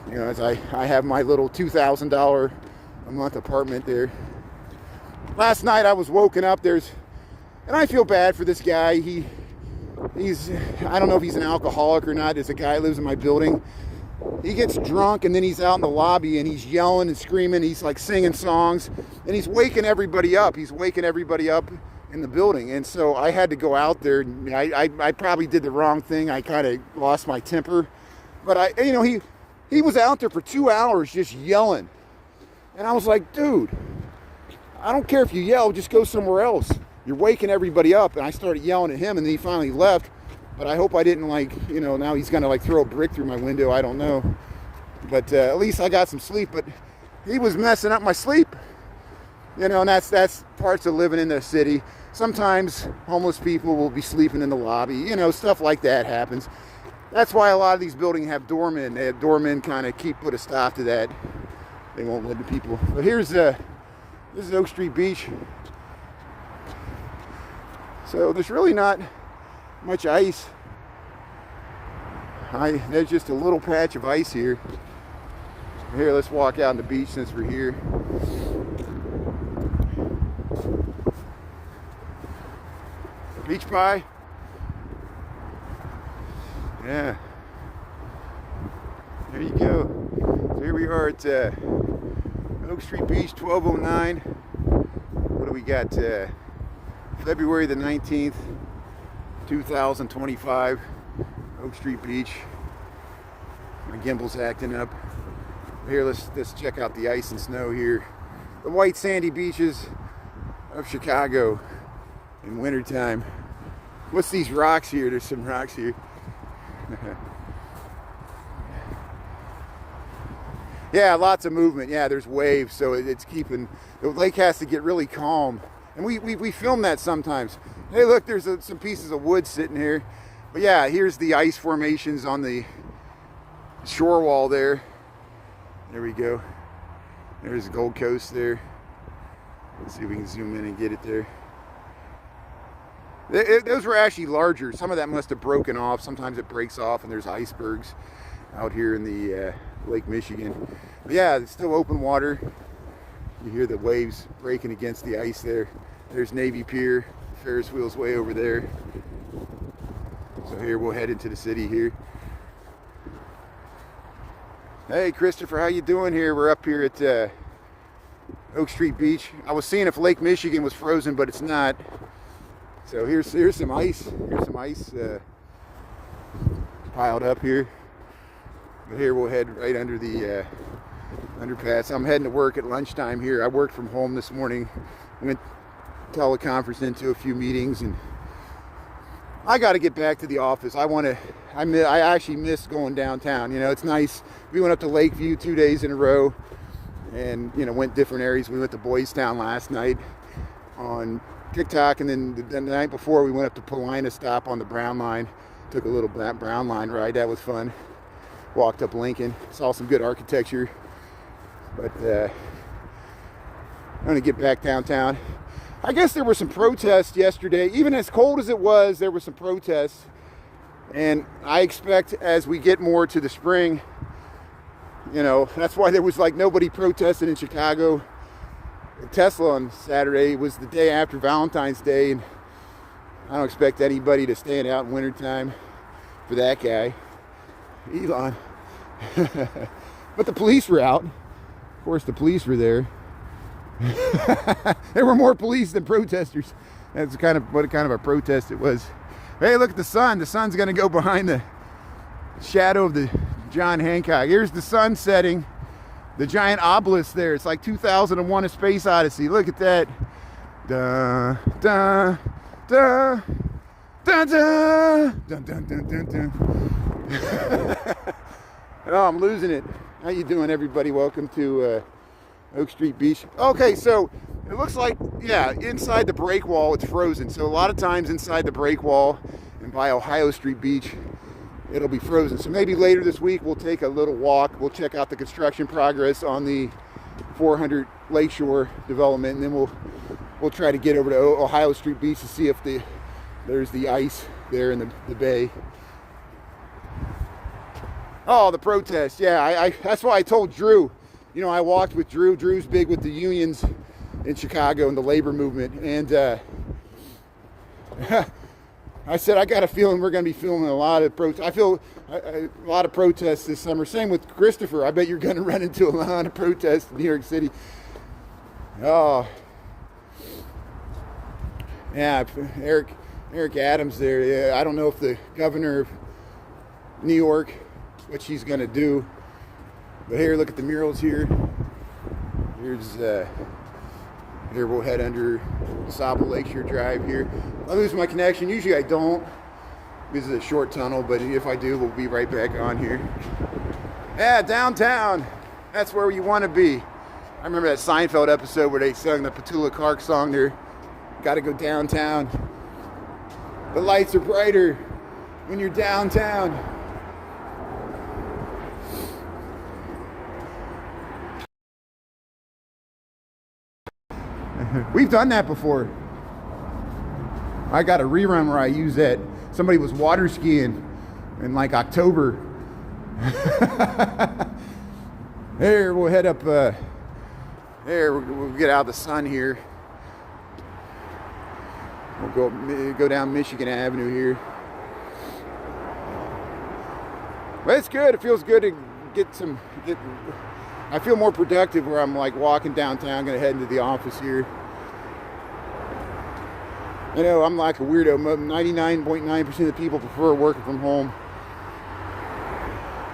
you know, as I have my little $2,000 a month apartment there. Last night I was woken up, and I feel bad for this guy. He's, I don't know if he's an alcoholic or not. There's a guy who lives in my building. He gets drunk and then he's out in the lobby and he's yelling and screaming. He's like singing songs and he's waking everybody up. He's waking everybody up in the building. And so I had to go out there. I probably did the wrong thing. I kind of lost my temper. But he was out there for 2 hours just yelling. And I was like, dude, I don't care if you yell, just go somewhere else. You're waking everybody up. And I started yelling at him and then he finally left. But I hope I didn't now he's going to throw a brick through my window. I don't know. But at least I got some sleep. But he was messing up my sleep. And that's parts of living in the city. Sometimes homeless people will be sleeping in the lobby. Stuff like that happens. That's why a lot of these buildings have doormen. They have doormen kind of put a stop to that. They won't let the people. But this is Oak Street Beach. So there's really not much ice. There's just a little patch of ice here. Here, let's walk out on the beach since we're here. Beach pie? Yeah. There you go. So here we are at Oak Street Beach, 1209. What do we got? February the 19th. 2025, Oak Street Beach. My gimbal's acting up. Here, let's check out the ice and snow here. The white sandy beaches of Chicago in wintertime. What's these rocks here? There's some rocks here. Yeah, lots of movement. Yeah, there's waves, so it's keeping, the lake has to get really calm. And we film that sometimes. Hey, look, there's some pieces of wood sitting here. But yeah, here's the ice formations on the shore wall there. There we go. There's the Gold Coast there. Let's see if we can zoom in and get it there. Those were actually larger. Some of that must have broken off. Sometimes it breaks off and there's icebergs out here in the Lake Michigan. But yeah, it's still open water. You hear the waves breaking against the ice there. There's Navy Pier. Ferris wheel's way over there. So here we'll head into the city here. Hey Christopher, how you doing here? We're up here at Oak Street Beach. I was seeing if Lake Michigan was frozen, but it's not. So here's some ice. Here's some ice piled up here. But here we'll head right under the underpass. I'm heading to work at lunchtime here. I worked from home this morning. Went teleconference into a few meetings, and I got to get back to the office. I actually miss going downtown. It's nice. We went up to Lakeview 2 days in a row, and went different areas. We went to Boys Town last night on TikTok, and then the night before we went up to Paulina, stop on the Brown Line. Took a little Brown Line ride. That was fun. Walked up Lincoln. Saw some good architecture. But I'm going to get back downtown. I guess there were some protests yesterday. Even as cold as it was, there were some protests. And I expect as we get more to the spring, that's why there was nobody protested in Chicago. Tesla on Saturday was the day after Valentine's Day. And I don't expect anybody to stand out in wintertime for that guy. Elon. But the police were out. Of course, the police were there. There were more police than protesters. That's what kind of a protest it was. Hey, look at the sun. The sun's going to go behind the shadow of the John Hancock. Here's the sun setting. The giant obelisk there. It's like 2001: A Space Odyssey. Look at that. Da da da da da dun dun dun dun dun. Oh, I'm losing it. How you doing, everybody? Welcome to Oak Street Beach. Okay, so it looks like, yeah, inside the break wall it's frozen. So a lot of times inside the break wall and by Ohio Street Beach, it'll be frozen. So maybe later this week we'll take a little walk. We'll check out the construction progress on the 400 Lakeshore development, and then we'll try to get over to Ohio Street Beach to see if there's the ice there in the bay. Oh, the protest. Yeah, that's why I told Drew. You know, I walked with Drew. Drew's big with the unions in Chicago and the labor movement. And I said, I got a feeling we're going to be filming a lot of protests. I feel a lot of protests this summer. Same with Christopher. I bet you're going to run into a lot of protests in New York City. Oh. Yeah, Eric Adams there. Yeah, I don't know if the governor of New York, what she's going to do. But here, look at the murals here. Here's here we'll head under Sable Lakeshore Drive here. I lose my connection. Usually I don't. This is a short tunnel, but if I do, we'll be right back on here. Yeah, downtown. That's where you want to be. I remember that Seinfeld episode where they sung the Petula Clark song there. Got to go downtown. The lights are brighter when you're downtown. We've done that before. I got a rerun where I used that. Somebody was water skiing in like October. Here, we'll head up there. We'll get out of the sun here. We'll go down Michigan Avenue here. But it's good. It feels good to get I feel more productive where I'm like walking downtown, gonna head into the office here. You know, I'm like a weirdo. 99.9% of the people prefer working from home.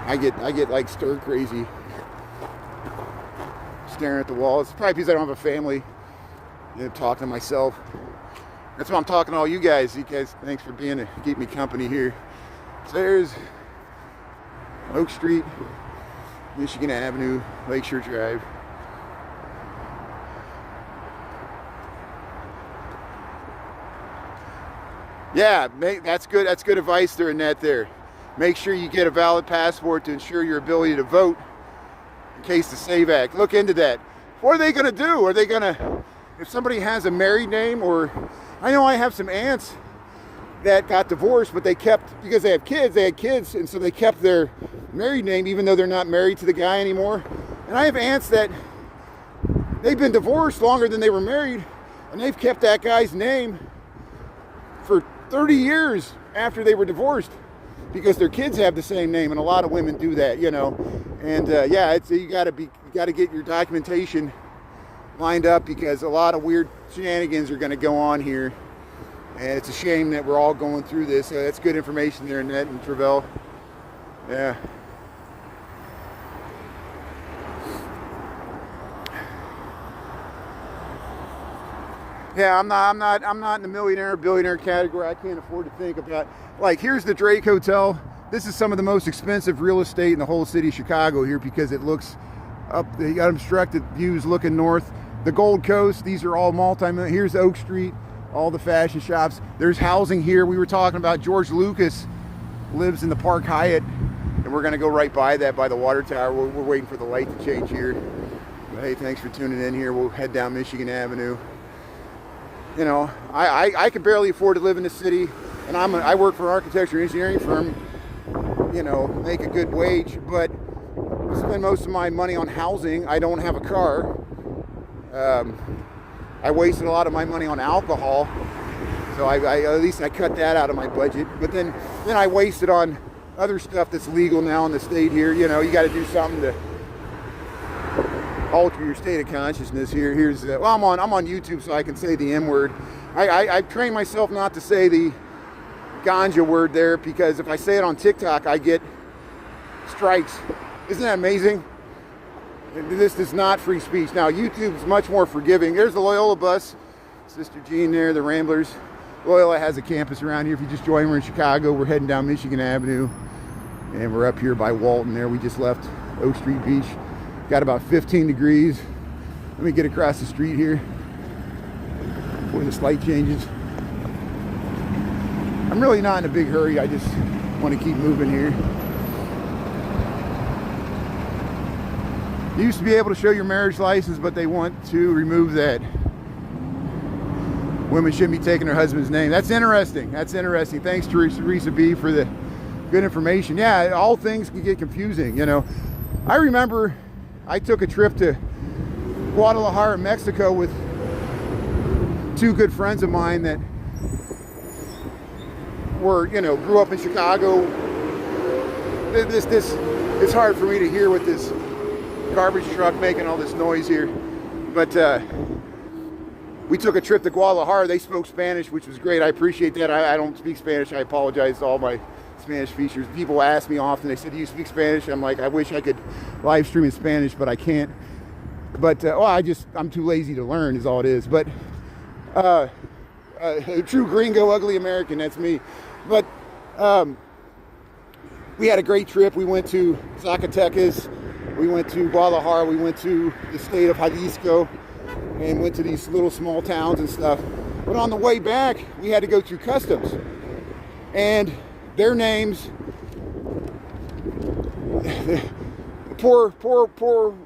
I get like stir crazy staring at the walls. It's probably because I don't have a family. You know, talking to myself. That's why I'm talking to all you guys. You guys, thanks for keeping me company here. So there's Oak Street, Michigan Avenue, Lakeshore Drive. Yeah, that's good. That's good advice there, Annette. There, make sure you get a valid passport to ensure your ability to vote in case the SAVE Act. Look into that. What are they going to do? Are they going to, if somebody has a married name, or I know I have some aunts that got divorced, but they kept, because they had kids, and so they kept their married name even though they're not married to the guy anymore. And I have aunts that they've been divorced longer than they were married, and they've kept that guy's name for 30 years after they were divorced because their kids have the same name, and a lot of women do that, you know. And yeah, you got to get your documentation lined up because a lot of weird shenanigans are going to go on here, and it's a shame that we're all going through this. So that's good information there, Annette and Travell. Yeah. Yeah, I'm not in the billionaire category. I can't afford to think about, like, here's the Drake Hotel. This is some of the most expensive real estate in the whole city of Chicago here because it looks up, you got obstructed views looking north. The Gold Coast, these are all multi-million. Here's Oak Street, all the fashion shops. There's housing here. We were talking about George Lucas lives in the Park Hyatt, and we're gonna go right by that, by the water tower. We're waiting for the light to change here. But hey, thanks for tuning in here. We'll head down Michigan Avenue. You know, I can barely afford to live in the city, and I work for an architecture engineering firm, you know, make a good wage, but I spend most of my money on housing. I don't have a car. I wasted a lot of my money on alcohol, so I at least I cut that out of my budget. But then I wasted on other stuff that's legal now in the state here. You know, you got to do something to alter your state of consciousness here. Here's well, I'm on YouTube, so I can say the M word. I've trained myself not to say the ganja word there, because if I say it on TikTok, I get strikes. Isn't that amazing? This is not free speech. Now, YouTube's much more forgiving. There's the Loyola bus. Sister Jean there, the Ramblers. Loyola has a campus around here. If you just join, we're in Chicago. We're heading down Michigan Avenue. And we're up here by Walton there. We just left Oak Street Beach. Got about 15 degrees. Let me get across the street here before the light changes. I'm really not in a big hurry. I just want to keep moving here. You used to be able to show your marriage license, but they want to remove that. Women shouldn't be taking their husband's name. That's interesting. That's interesting. Thanks, Teresa B, for the good information. Yeah, all things can get confusing, you know. I remember I took a trip to Guadalajara, Mexico with two good friends of mine that were, you know, grew up in Chicago. This it's hard for me to hear with this garbage truck making all this noise here, but we took a trip to Guadalajara. They spoke Spanish, which was great. I appreciate that. I don't speak Spanish. I apologize to all my Spanish features. People ask me often, they said, do you speak Spanish? I'm like, I wish I could live stream in Spanish, but I can't. But well, I'm too lazy to learn is all it is. But a true gringo, ugly American, that's me. But we had a great trip. We went to Zacatecas, we went to Guadalajara, we went to the state of Jalisco, and went to these little small towns and stuff. But on the way back, we had to go through customs. And their names, poor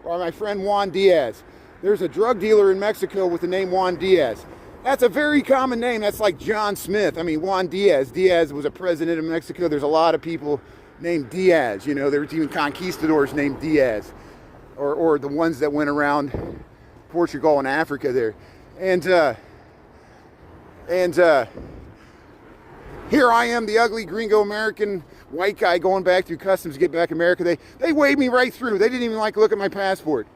my friend Juan Diaz. There's a drug dealer in Mexico with the name Juan Diaz. That's a very common name. That's like John Smith. I mean, Juan Diaz. Diaz was a president of Mexico. There's a lot of people named Diaz. You know, there's even conquistadors named Diaz, or the ones that went around Portugal and Africa there. And here I am, the ugly gringo American white guy going back through customs to get back to America. They waved me right through. They didn't even like look at my passport.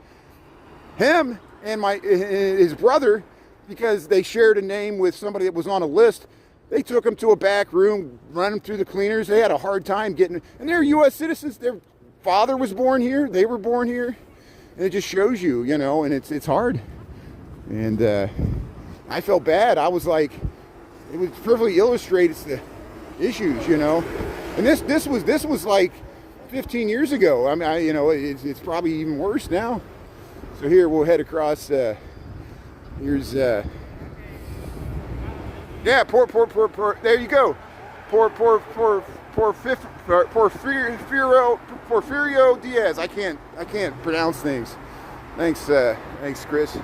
Him and his brother, because they shared a name with somebody that was on a list, they took him to a back room, run him through the cleaners. They had a hard time getting, and they're U.S. citizens. Their father was born here. They were born here. And it just shows you, you know, and it's hard. And I felt bad. I was like, it was perfectly illustrates the issues, you know. And this was like 15 years ago. I mean, you know, it's probably even worse now. So here we'll head across. Here's yeah, there you go. Porfirio Diaz. I can't pronounce things. Thanks, Chris.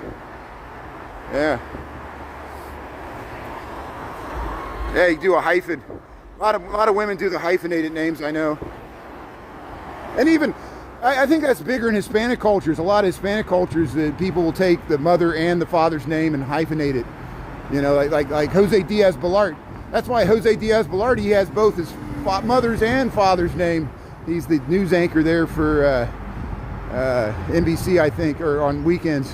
Yeah. Yeah, you do a hyphen. A lot of women do the hyphenated names, I know. And even, I think that's bigger in Hispanic cultures. A lot of Hispanic cultures, that people will take the mother and the father's name and hyphenate it. You know, like Jose Diaz Balart. That's why Jose Diaz Balart, he has both his mother's and father's name. He's the news anchor there for NBC, I think, or on weekends.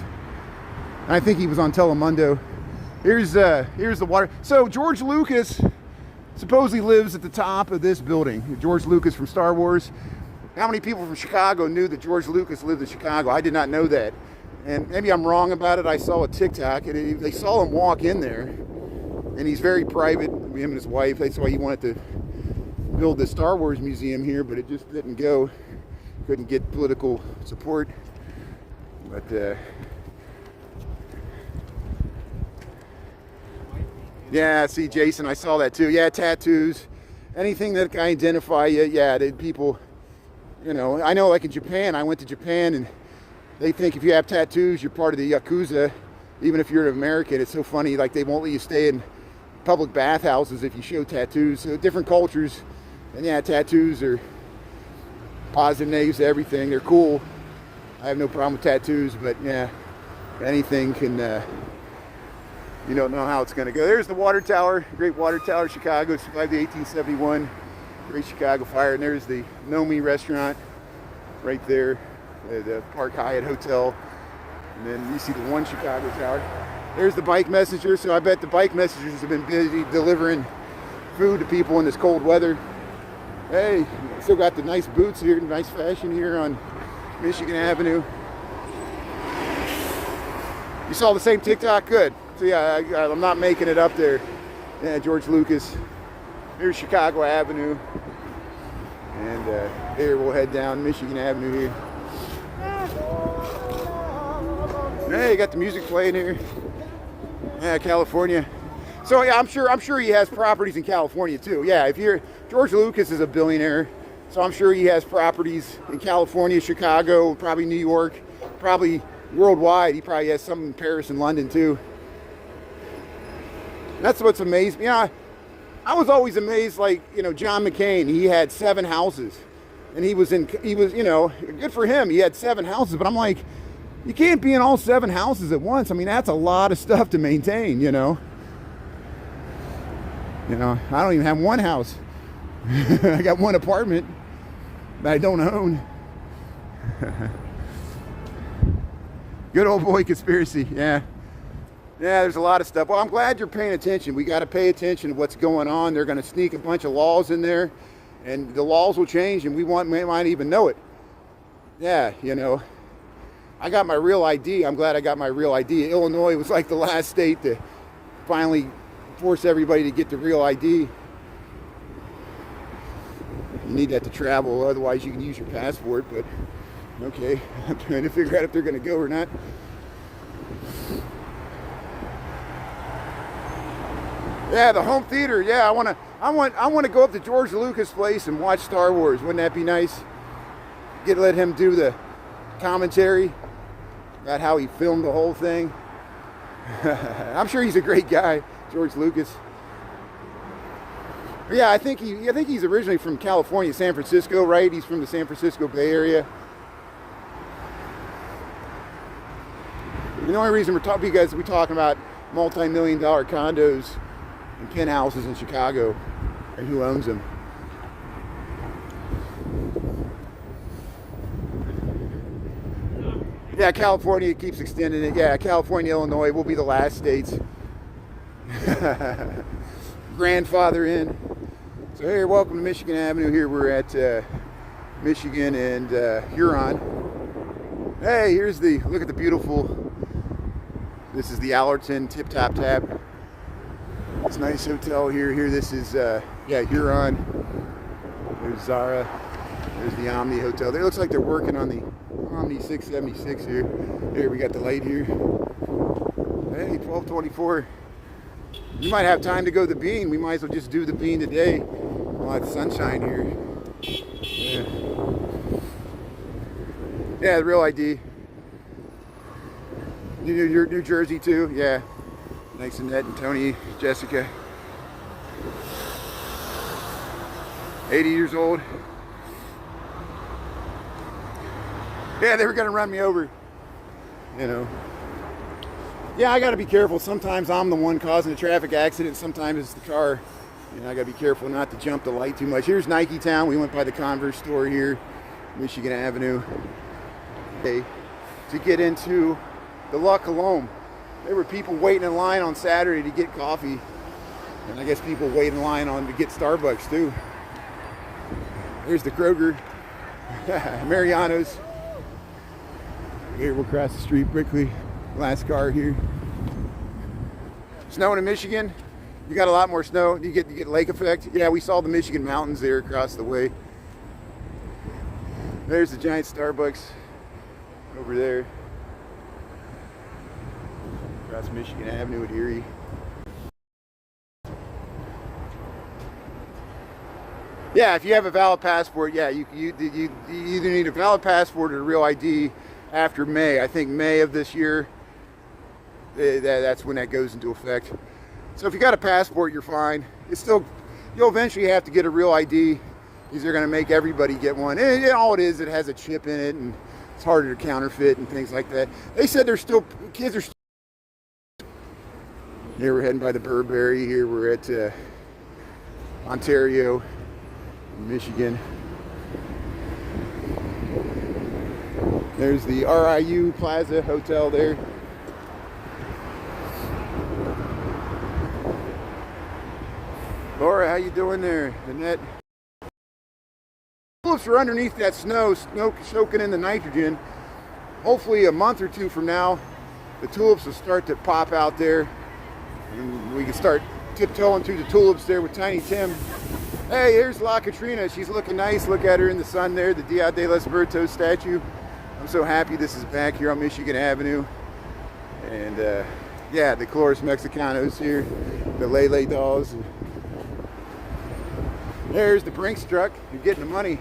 I think he was on Telemundo. Here's the water. So George Lucas supposedly lives at the top of this building. George Lucas from Star Wars. How many people from Chicago knew that George Lucas lived in Chicago? I did not know that. And maybe I'm wrong about it. I saw a TikTok, and they saw him walk in there. And he's very private, him and his wife. That's why he wanted to build the Star Wars museum here, but it just didn't go. Couldn't get political support. But yeah, see, Jason, I saw that too. Yeah, tattoos, anything that can identify you. Yeah, people, you know, I know, like in Japan, I went to Japan, and they think if you have tattoos, you're part of the Yakuza, even if you're an American. It's so funny, like they won't let you stay in public bathhouses if you show tattoos. So different cultures, and yeah, tattoos are positive, negatives to everything. They're cool. I have no problem with tattoos, but yeah, anything can, you don't know how it's going to go. There's the water tower, Great Water Tower, Chicago, survived the 1871 Great Chicago Fire. And there's the Nomi restaurant right there, the Park Hyatt Hotel. And then you see the One Chicago Tower. There's the bike messenger. So I bet the bike messengers have been busy delivering food to people in this cold weather. Hey, still got the nice boots here, nice fashion here on Michigan Avenue. You saw the same TikTok? Good. So yeah, I'm not making it up there. Yeah, George Lucas. Here's Chicago Avenue. And here we'll head down Michigan Avenue here. Hey, you got the music playing here. Yeah, California. So yeah, I'm sure he has properties in California too. Yeah, if you're George Lucas is a billionaire, so I'm sure he has properties in California, Chicago, probably New York, probably worldwide. He probably has some in Paris and London too. That's what's amazing. Yeah, I was always amazed, like, you know, John McCain, he had 7 houses. And he was, you know, good for him. He had 7 houses, but I'm like, you can't be in all 7 houses at once. I mean, that's a lot of stuff to maintain, you know. You know, I don't even have 1 house. I got 1 apartment that I don't own. Good old boy conspiracy, yeah. Yeah, there's a lot of stuff. Well, I'm glad you're paying attention. We got to pay attention to what's going on. They're going to sneak a bunch of laws in there, and the laws will change, and we might even know it. Yeah, you know, I got my real ID. I'm glad I got my real ID. Illinois was like the last state to finally force everybody to get the real ID. You need that to travel, otherwise you can use your passport, but okay. I'm trying to figure out if they're going to go or not. Yeah, the home theater. Yeah, I want to go up to George Lucas' place and watch Star Wars. Wouldn't that be nice? Let him do the commentary about how he filmed the whole thing. I'm sure he's a great guy, George Lucas. Yeah, I think he's originally from California, San Francisco, right? He's from the San Francisco Bay Area. And the only reason we're talking, because we're talking about multi-million-dollar condos and penthouses in Chicago, and who owns them. Yeah, California keeps extending it. Yeah, California, Illinois will be the last states. Grandfather in. So here, welcome to Michigan Avenue. Here we're at Michigan and Huron. Hey, here's look at the beautiful, this is the Allerton Tip Top Tap. It's a nice hotel here. This is, yeah, Huron. There's Zara. There's the Omni Hotel. It looks like they're working on the Omni 676 here. Here, we got the light here. Hey, 1224. You might have time to go to the Bean. We might as well just do the Bean today. We'll have sunshine here. Yeah. Yeah, the real ID. New Jersey too. Yeah. Nice and Annette and Tony, Jessica. 80 years old. Yeah, they were gonna run me over. You know. Yeah, I gotta be careful. Sometimes I'm the one causing a traffic accident. Sometimes it's the car. You know, I gotta be careful not to jump the light too much. Here's Nike Town. We went by the Converse store here, Michigan Avenue. Okay, to get into the La Colombe. There were people waiting in line on Saturday to get coffee. And I guess people wait in line to get Starbucks too. Here's the Kroger. Mariano's. Here, we'll cross the street quickly. Last car here. Snowing in Michigan. You got a lot more snow. You get lake effect. Yeah, we saw the Michigan mountains there across the way. There's the giant Starbucks over there. Across Michigan Avenue at Erie. Yeah, if you have a valid passport, yeah, you either need a valid passport or a real ID after May. I think May of this year, that's when that goes into effect. So if you got a passport, you're fine. It's still, you'll eventually have to get a real ID. These are going to make everybody get one. And all it is, it has a chip in it, and it's harder to counterfeit and things like that. They said there's still, kids are still. Here we're heading by the Burberry. Here we're at Ontario. Michigan. There's the RIU Plaza Hotel there. Laura, how you doing there? Annette? Tulips are underneath that snow soaking in the nitrogen. Hopefully a month or two from now, the tulips will start to pop out there. And we can start tiptoeing through the tulips there with Tiny Tim. Hey, here's La Katrina. She's looking nice. Look at her in the sun there, the Dia de los Muertos statue. I'm so happy this is back here on Michigan Avenue. And yeah, the Colores Mexicanos here, the Lele dolls. There's the Brinks truck. You're getting the money.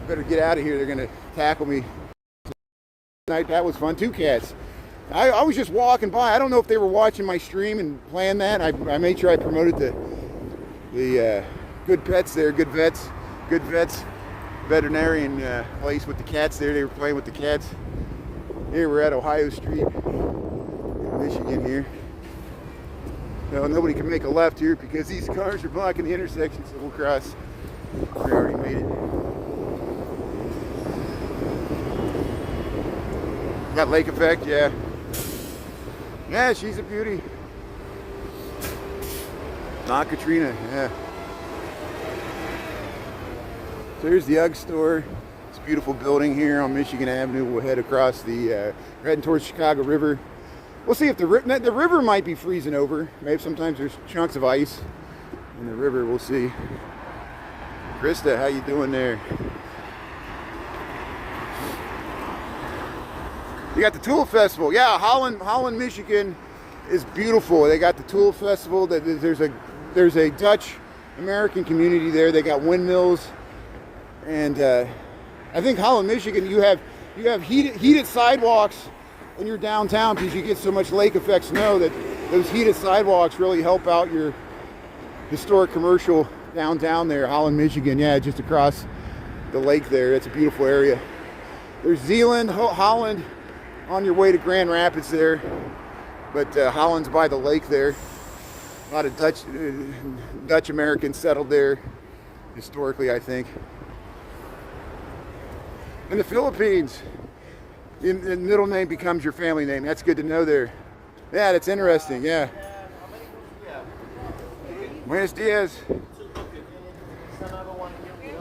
Better get out of here. They're gonna tackle me. That was fun. 2 cats. I was just walking by. I don't know if they were watching my stream and planned that. I made sure I promoted the good pets there, good vets veterinarian place with the cats there. They were playing with the cats. Here we're at Ohio Street, Michigan here. No, nobody can make a left here because these cars are blocking the intersection, so we'll cross. We already made it. Got lake effect, yeah. Yeah, she's a beauty. Not Katrina, yeah. So here's the UGG store. It's a beautiful building here on Michigan Avenue. We'll head across the, heading towards Chicago River. We'll see if the river might be freezing over. Maybe sometimes there's chunks of ice in the river. We'll see. Krista, how you doing there? You got the Tulip Festival. Yeah, Holland, Michigan is beautiful. They got the Tulip Festival. There's a Dutch American community there. They got windmills. And I think Holland, Michigan, you have heated sidewalks in your downtown because you get so much lake effect snow that those heated sidewalks really help out your historic commercial downtown there, Holland, Michigan. Yeah, just across the lake there. It's a beautiful area. There's Zeeland, Holland on your way to Grand Rapids there, but Holland's by the lake there. A lot of Dutch Americans settled there historically, I think. In the Philippines, the middle name becomes your family name. That's good to know there. Yeah, that's interesting, yeah. Buenos dias.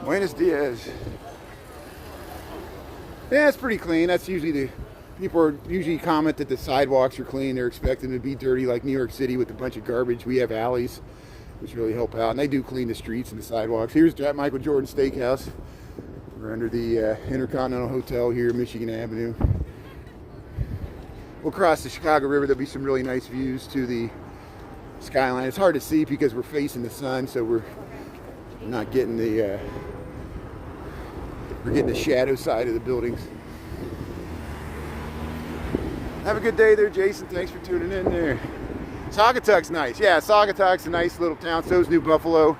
Buenos dias. Yeah, it's pretty clean. That's usually people usually comment that the sidewalks are clean. They're expecting to be dirty like New York City with a bunch of garbage. We have alleys, which really help out. And they do clean the streets and the sidewalks. Here's Michael Jordan Steakhouse. We're under the Intercontinental Hotel here, Michigan Avenue. We'll cross the Chicago River. There'll be some really nice views to the skyline. It's hard to see because we're facing the sun, so we're not getting the we're getting the shadow side of the buildings. Have a good day there, Jason. Thanks for tuning in there. Saugatuck's nice. Yeah, Saugatuck's a nice little town. So's New Buffalo.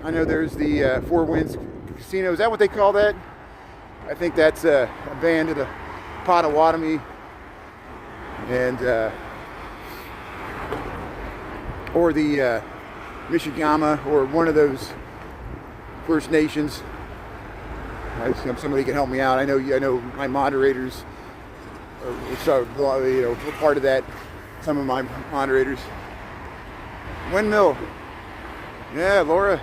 I know there's the Four Winds Casino. Is that what they call that? I think that's a band of the Potawatomi and or the Michigama, or one of those First Nations. Somebody can help me out. I know my moderators are part of that. Some of my moderators. Windmill. Yeah, Laura.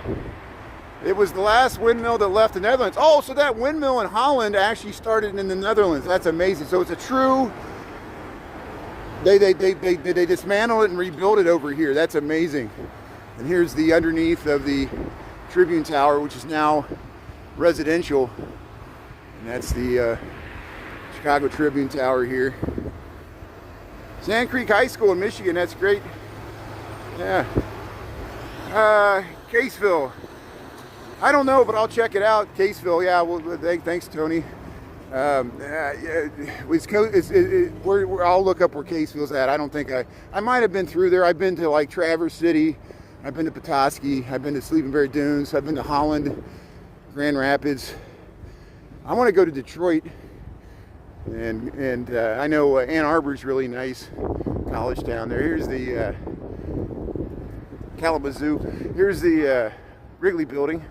It was the last windmill that left the Netherlands. Oh, so that windmill in Holland actually started in the Netherlands. That's amazing. So it's a true. They dismantled it and rebuilt it over here. That's amazing. And here's the underneath of the Tribune Tower, which is now residential. And that's the Chicago Tribune Tower here. Sand Creek High School in Michigan. That's great. Yeah. Caseville. I don't know, but I'll check it out. Caseville, yeah. Well, thanks, Tony. I'll look up where Caseville's at. I don't think I might have been through there. I've been to like Traverse City. I've been to Petoskey. I've been to Sleeping Bear Dunes. I've been to Holland, Grand Rapids. I want to go to Detroit, and I know Ann Arbor's really nice college town there. Here's the Kalamazoo. Here's the Wrigley Building.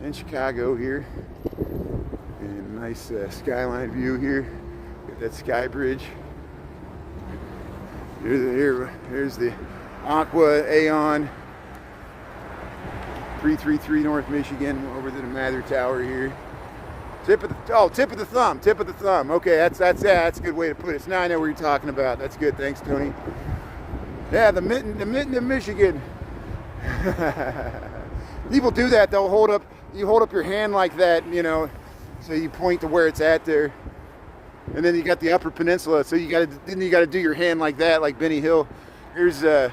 in Chicago here. And a nice skyline view here. Got that sky bridge. Here's the Aqua Aeon 333 North Michigan over to the Mather Tower here. Tip of the thumb. Okay, that's a good way to put it. So now I know what you're talking about. That's good. Thanks, Tony. Yeah, the mitten of Michigan. People do that. You hold up your hand like that, you know, so you point to where it's at there. And then you got the Upper Peninsula, so you got to do your hand like that, like Benny Hill. Here's the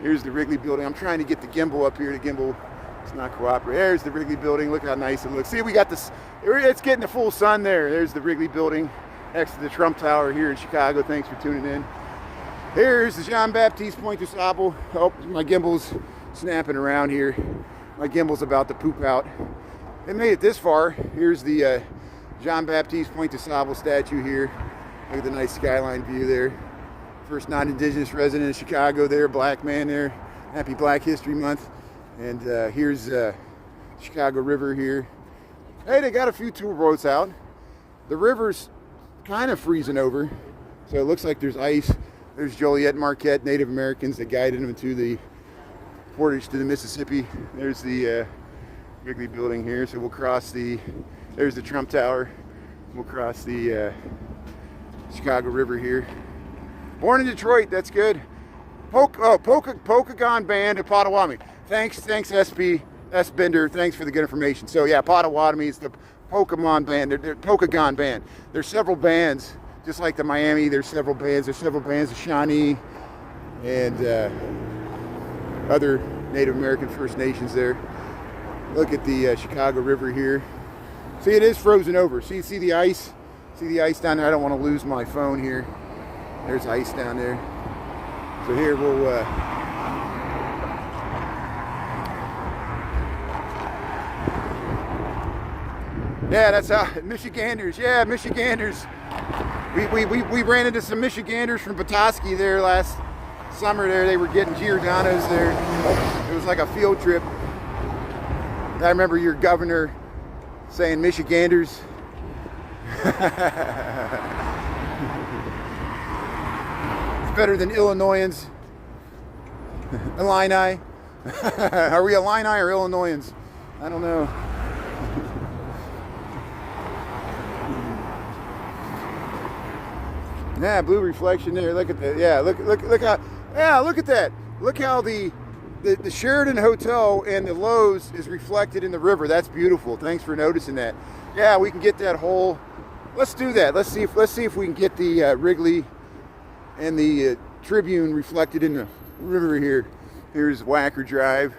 Wrigley Building. I'm trying to get the gimbal up here. The gimbal is not cooperating. There's the Wrigley Building. Look how nice it looks. See, we got this. It's getting the full sun there. There's the Wrigley Building next to the Trump Tower here in Chicago. Thanks for tuning in. Here's the Jean-Baptiste Point du Sable. Oh, my gimbal's snapping around here. My gimbal's about to poop out. It made it this far. Here's the Jean-Baptiste Point du Sable statue here. Look at the nice skyline view there. First non-Indigenous resident of Chicago there, black man there. Happy Black History Month. And here's Chicago River here. Hey, they got a few tour boats out. The river's kind of freezing over, so it looks like there's ice. There's Joliet and Marquette, Native Americans that guided them to the portage to the Mississippi. There's the Wrigley Building here, so we'll cross there's the Trump Tower. We'll cross the Chicago River here. Born in Detroit, that's good. Pokagon Band of Potawatomi. Thanks SP S. Bender, thanks for the good information. So yeah, Potawatomi is the Pokemon band, they're Pokagon Band. There's several bands, just like the Miami, there's several bands of Shawnee and other Native American First Nations there. Look at the Chicago River here. See, it is frozen over. See the ice? See the ice down there? I don't want to lose my phone here. There's ice down there. So here we'll yeah, that's how Michiganders. Yeah, Michiganders. We ran into some Michiganders from Petoskey there last summer. There, they were getting Giordano's there. It was like a field trip. I remember your governor saying Michiganders. It's better than Illinoisans. Illini. Are we Illini or Illinoisans? I don't know. Yeah, blue reflection there. Look at that. Yeah, look how. Yeah, look at that. Look how the Sheridan Hotel and the Lowe's is reflected in the river. That's beautiful. Thanks for noticing that. Yeah, we can get that whole. Let's do that. Let's see if we can get the Wrigley and the Tribune reflected in the river here. Here's Wacker Drive.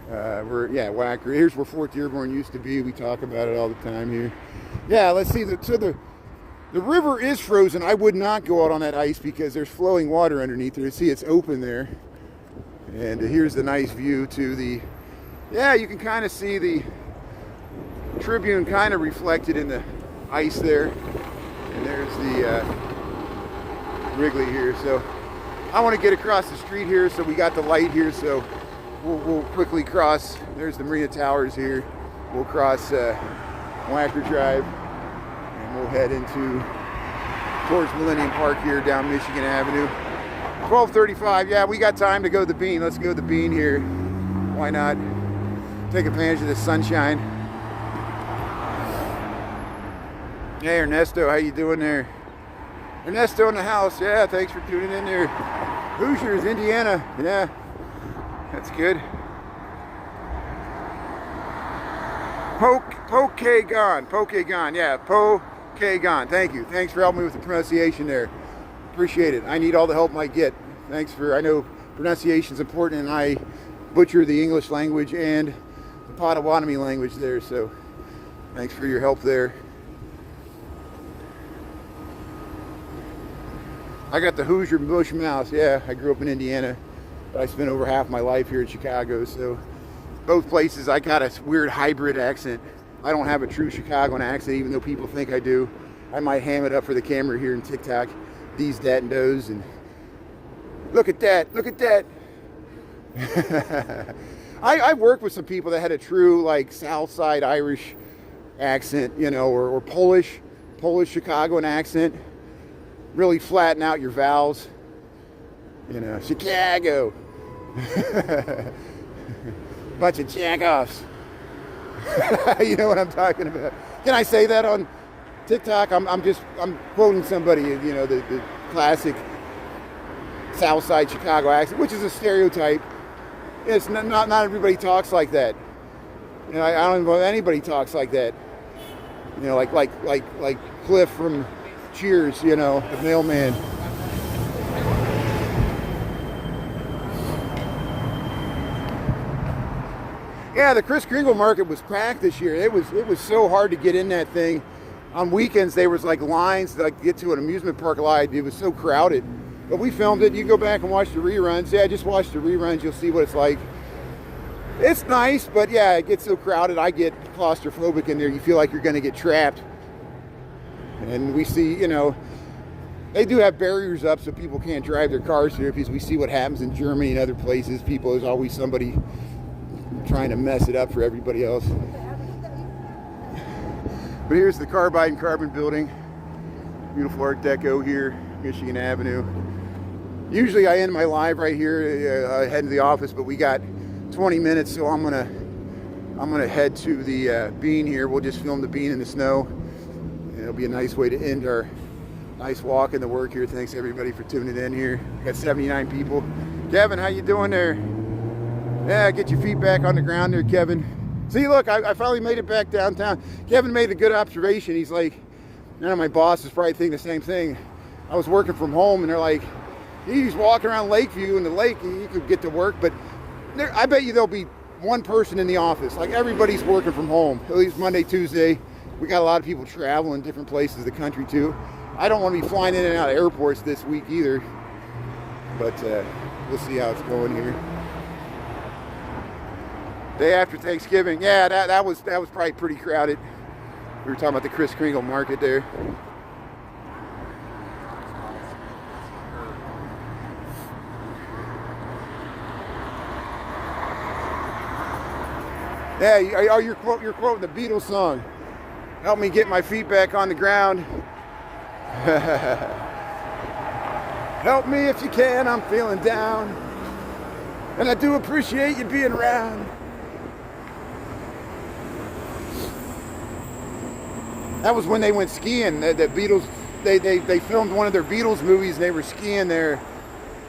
Wacker. Here's where Fort Dearborn used to be. We talk about it all the time here. Yeah, let's see. The river is frozen. I would not go out on that ice because there's flowing water underneath there. See, it's open there. And here's the nice view to the, yeah, you can kind of see the Tribune kind of reflected in the ice there. And there's the Wrigley here. So I want to get across the street here, so we got the light here, so we'll quickly cross. There's the Marina Towers here. We'll cross Wacker Drive. We'll head towards Millennium Park here down Michigan Avenue. 12:35. Yeah, we got time to go to the Bean. Let's go to the Bean here. Why not? Take advantage of the sunshine. Hey, Ernesto, how you doing there? Ernesto in the house. Yeah, thanks for tuning in there. Hoosiers, Indiana. Yeah, that's good. Pokagon. Yeah, Pokagon. Thank you. Thanks for helping me with the pronunciation there. Appreciate it. I need all the help I get. I know pronunciation is important, and I butcher the English language and the Potawatomi language there, so thanks for your help there. I got the Hoosier Bush Mouse. Yeah, I grew up in Indiana, but I spent over half my life here in Chicago, so both places I got a weird hybrid accent. I don't have a true Chicagoan accent, even though people think I do. I might ham it up for the camera here in TikTok. These, that, and those, and look at that. I've worked with some people that had a true like South Side Irish accent, you know, or Polish Chicagoan accent. Really flatten out your vowels. You know, Chicago. Bunch of jack-offs. You know what I'm talking about. Can I say that on TikTok? I'm quoting somebody, you know, the classic South Side Chicago accent, which is a stereotype. It's not everybody talks like that. You know, I don't know if anybody talks like that. You know, like Cliff from Cheers, you know, the mailman. Yeah, the Kris Kringle market was packed this year. It was so hard to get in that thing. On weekends, there was like lines to like get to an amusement park line. It was so crowded. But we filmed it. You go back and watch the reruns. Yeah, just watch the reruns. You'll see what it's like. It's nice, but yeah, it gets so crowded. I get claustrophobic in there. You feel like you're going to get trapped. And we see, you know, they do have barriers up so people can't drive their cars through, because we see what happens in Germany and other places. There's always somebody trying to mess it up for everybody else. But here's the Carbide and Carbon building. Beautiful Art Deco here, Michigan Avenue. Usually I end my live right here, heading to the office, but we got 20 minutes, so I'm gonna head to the bean here. We'll just film the bean in the snow. It'll be a nice way to end our nice walk into work here. Thanks everybody for tuning in here. We got 79 people. Kevin, how you doing there? Yeah, get your feet back on the ground there, Kevin. See, look, I finally made it back downtown. Kevin made a good observation. He's like, I know my boss is probably thinking the same thing. I was working from home, and they're like, he's walking around Lakeview in the lake, and you could get to work, but I bet you there'll be one person in the office. Like, everybody's working from home, at least Monday, Tuesday. We got a lot of people traveling different places of the country, too. I don't want to be flying in and out of airports this week either, but we'll see how it's going here. Day after Thanksgiving, yeah, that was probably pretty crowded. We were talking about the Kris Kringle market there. Yeah, you're quoting the Beatles song. Help me get my feet back on the ground. Help me if you can, I'm feeling down. And I do appreciate you being around. That was when they went skiing. The Beatles, they filmed one of their Beatles movies, and they were skiing there.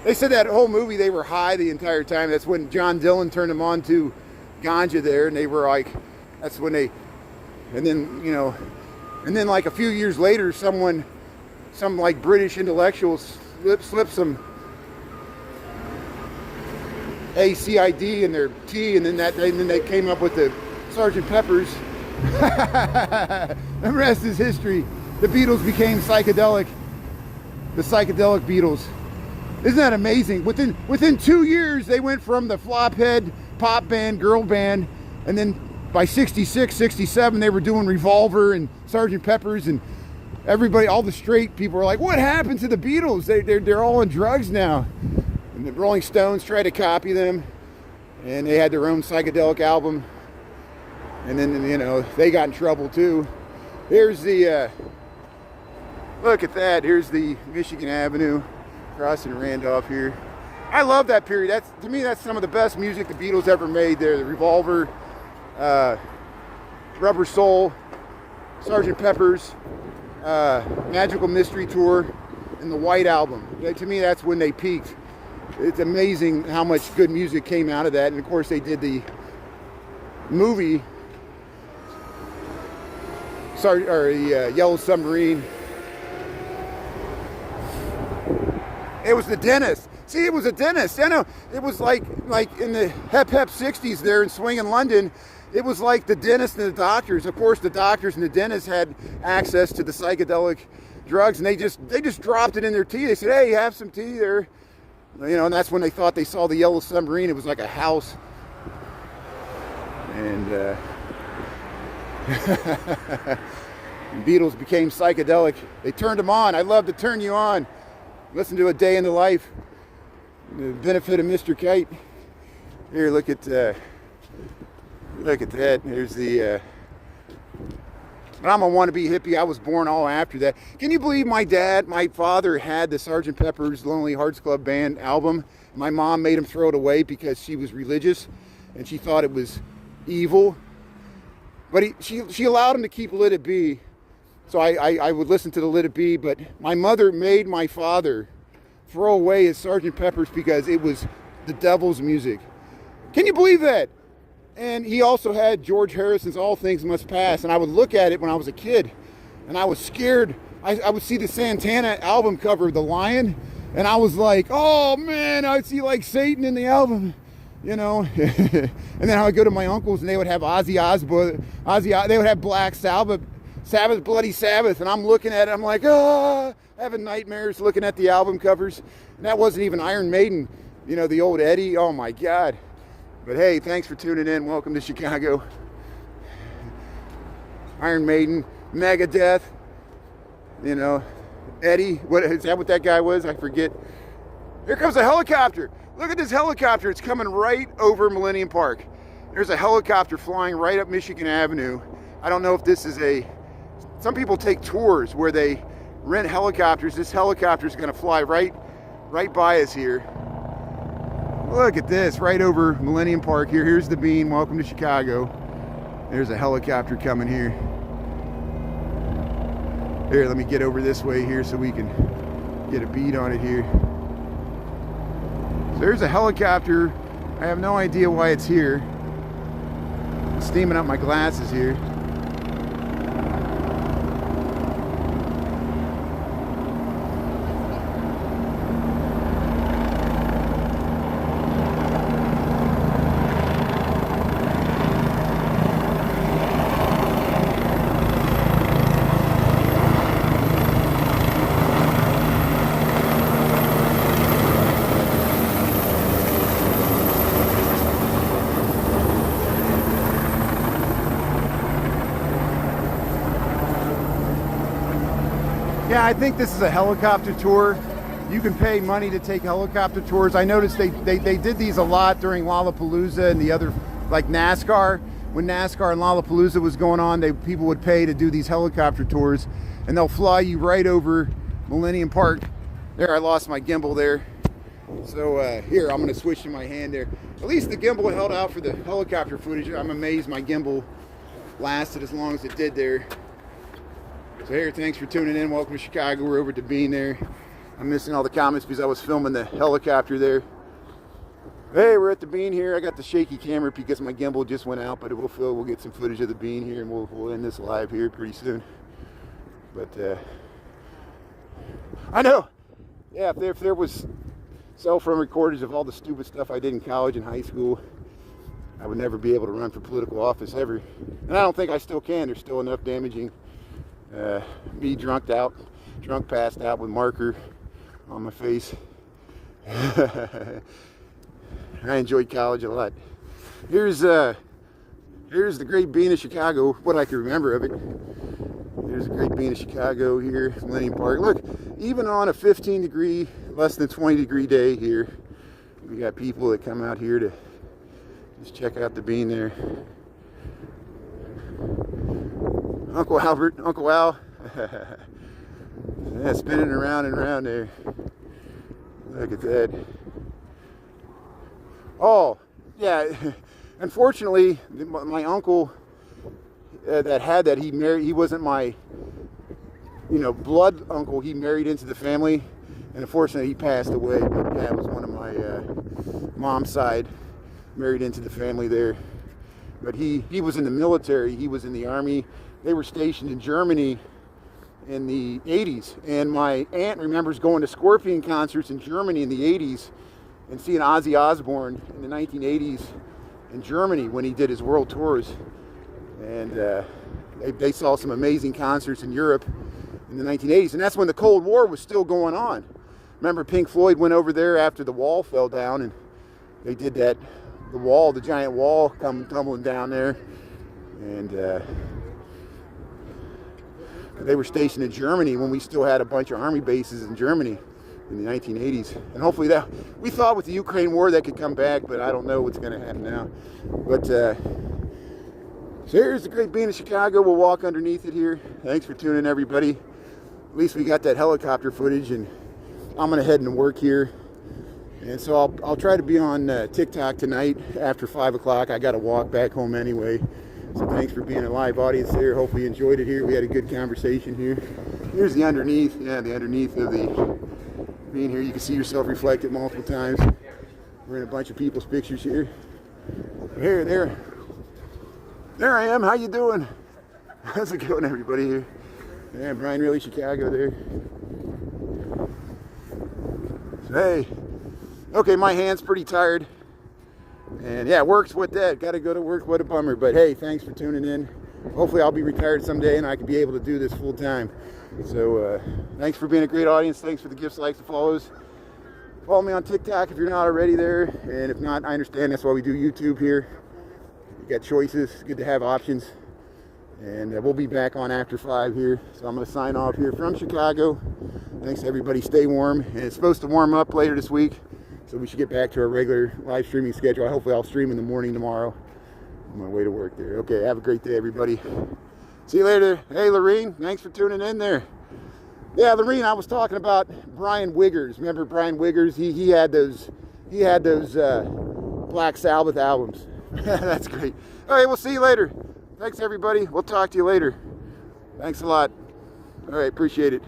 They said that whole movie they were high the entire time. That's when John Dillon turned them on to ganja there, and they were like, that's when they, and then, you know, and then like a few years later, some like British intellectuals slipped some ACID in their tea, and then they came up with the Sgt. Pepper's. The rest is history. The Beatles became psychedelic. The psychedelic Beatles. Isn't that amazing? Within 2 years, they went from the flophead pop band, girl band, and then by 66, 67, they were doing Revolver and Sgt. Pepper's, and everybody, all the straight people were like, what happened to the Beatles? They're all on drugs now. And the Rolling Stones tried to copy them, and they had their own psychedelic album. And then, you know, they got in trouble too. Here's the, look at that. Here's the Michigan Avenue, crossing Randolph here. I love that period. To me, that's some of the best music the Beatles ever made there. The Revolver, Rubber Soul, Sgt. Pepper's, Magical Mystery Tour, and the White Album. To me, that's when they peaked. It's amazing how much good music came out of that. And of course, they did the movie, Yellow Submarine. It was the dentist. See, it was a dentist. I know. It was like in the hep 60s there in swinging London. It was like the dentist and the doctors. Of course, the doctors and the dentists had access to the psychedelic drugs, and they just dropped it in their tea. They said, "Hey, have some tea there," you know. And that's when they thought they saw the Yellow Submarine. It was like a house, and Beatles became psychedelic. They turned them on. I'd love to turn you on. Listen to A Day in the Life. The benefit of Mr. Kite. Here, look at that. Here's the. But I'm a wannabe hippie. I was born all after that. Can you believe my father had the Sgt. Pepper's Lonely Hearts Club Band album? My mom made him throw it away because she was religious and she thought it was evil. But she allowed him to keep Let It Be. So I would listen to the Let It Be. But my mother made my father throw away his Sgt. Pepper's because it was the devil's music. Can you believe that? And he also had George Harrison's All Things Must Pass. And I would look at it when I was a kid. And I was scared. I would see the Santana album cover, The Lion. And I was like, oh man, I'd see like Satan in the album. You know. And then I would go to my uncles and they would have Ozzy Osbourne. They would have Black Sabbath, Bloody Sabbath. And I'm looking at it. I'm like, oh, having nightmares looking at the album covers. And that wasn't even Iron Maiden. You know, the old Eddie. Oh my God. But hey, thanks for tuning in. Welcome to Chicago. Iron Maiden, Megadeth, you know, Eddie. What is that? What that guy was? I forget. Here comes a helicopter. Look at this helicopter. It's coming right over Millennium Park. There's a helicopter flying right up Michigan Avenue. I don't know if this is some people take tours where they rent helicopters. This helicopter is going to fly right by us here. Look at this, right over Millennium Park here. Here's the Bean. Welcome to Chicago. There's a helicopter coming here. Here, let me get over this way here so we can get a bead on it here. So there's a helicopter. I have no idea why it's here. I'm steaming up my glasses here. Yeah, I think this is a helicopter tour. You can pay money to take helicopter tours. I noticed they did these a lot during Lollapalooza and the other, like NASCAR. When NASCAR and Lollapalooza was going on, people would pay to do these helicopter tours, and they'll fly you right over Millennium Park. There, I lost my gimbal there. So here, I'm gonna switch to my hand there. At least the gimbal held out for the helicopter footage. I'm amazed my gimbal lasted as long as it did there. So here, thanks for tuning in. Welcome to Chicago. We're over at the Bean there. I'm missing all the comments because I was filming the helicopter there. Hey, we're at the Bean here. I got the shaky camera because my gimbal just went out, but it will fill. We'll get some footage of the Bean here, and we'll end this live here pretty soon. But I know, yeah, if there was cell phone recordings of all the stupid stuff I did in college and high school, I would never be able to run for political office ever. And I don't think I still can. There's still enough damaging. Me drunk passed out with marker on my face. I enjoyed college a lot. Here's the Great Bean of Chicago, what I can remember of it. There's the Great Bean of Chicago here, Millennium Park. Look, even on a 15 degree, less than 20 degree day here, we got people that come out here to just check out the Bean there. Uncle Albert, Uncle Al, yeah, spinning around and around there. Look at that. Oh, yeah. Unfortunately, my uncle that had that, he wasn't my, blood uncle. He married into the family, and unfortunately, he passed away. But yeah, it was one of my mom's side, married into the family there. But he was in the military. He was in the Army. They were stationed in Germany in the 80s. And my aunt remembers going to Scorpion concerts in Germany in the 80s and seeing Ozzy Osbourne in the 1980s in Germany when he did his world tours. And they saw some amazing concerts in Europe in the 1980s. And that's when the Cold War was still going on. Remember, Pink Floyd went over there after the wall fell down, and they did that, the giant wall come tumbling down there. And they were stationed in Germany when we still had a bunch of army bases in Germany. in the 1980s. And hopefully that, we thought with the Ukraine war that could come back, but I don't know what's going to happen now. But so here's the Great Bean of Chicago. We'll walk underneath it here. Thanks for tuning in, everybody. At least we got that helicopter footage, and I'm going to head into work here. And so I'll try to be on TikTok tonight after 5 o'clock. I got to walk back home anyway. So thanks for being a live audience there. Hopefully you enjoyed it here. We had a good conversation here. Here's the underneath. Yeah, the underneath of the being here. You can see yourself reflected multiple times. We're in a bunch of people's pictures here. There I am. How you doing? How's it going, everybody here? Yeah, Brian Really Chicago there. So, hey. Okay, my hand's pretty tired. And yeah, work's what that. Got to go to work. What a bummer. But hey, thanks for tuning in. Hopefully I'll be retired someday and I can be able to do this full time. So thanks for being a great audience. Thanks for the gifts, likes, and follows. Follow me on TikTok if you're not already there. And if not, I understand. That's why we do YouTube here. You got choices. It's good to have options. And we'll be back on after 5 here. So I'm going to sign off here from Chicago. Thanks everybody. Stay warm. And it's supposed to warm up later this week. So we should get back to our regular live streaming schedule. Hopefully I'll stream in the morning tomorrow on my way to work there. Okay, have a great day, everybody. See you later. Hey, Lorene, thanks for tuning in there. Yeah, Lorene, I was talking about Brian Wiggers. Remember Brian Wiggers? He had those Black Sabbath albums. That's great. All right, we'll see you later. Thanks, everybody. We'll talk to you later. Thanks a lot. All right, appreciate it.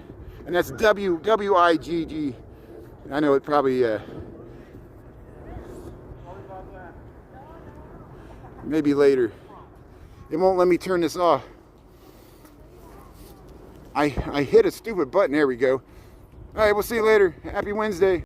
And that's W-I-G-G. I know it probably... maybe later. It won't let me turn this off. I hit a stupid button. There we go. All right, we'll see you later. Happy Wednesday.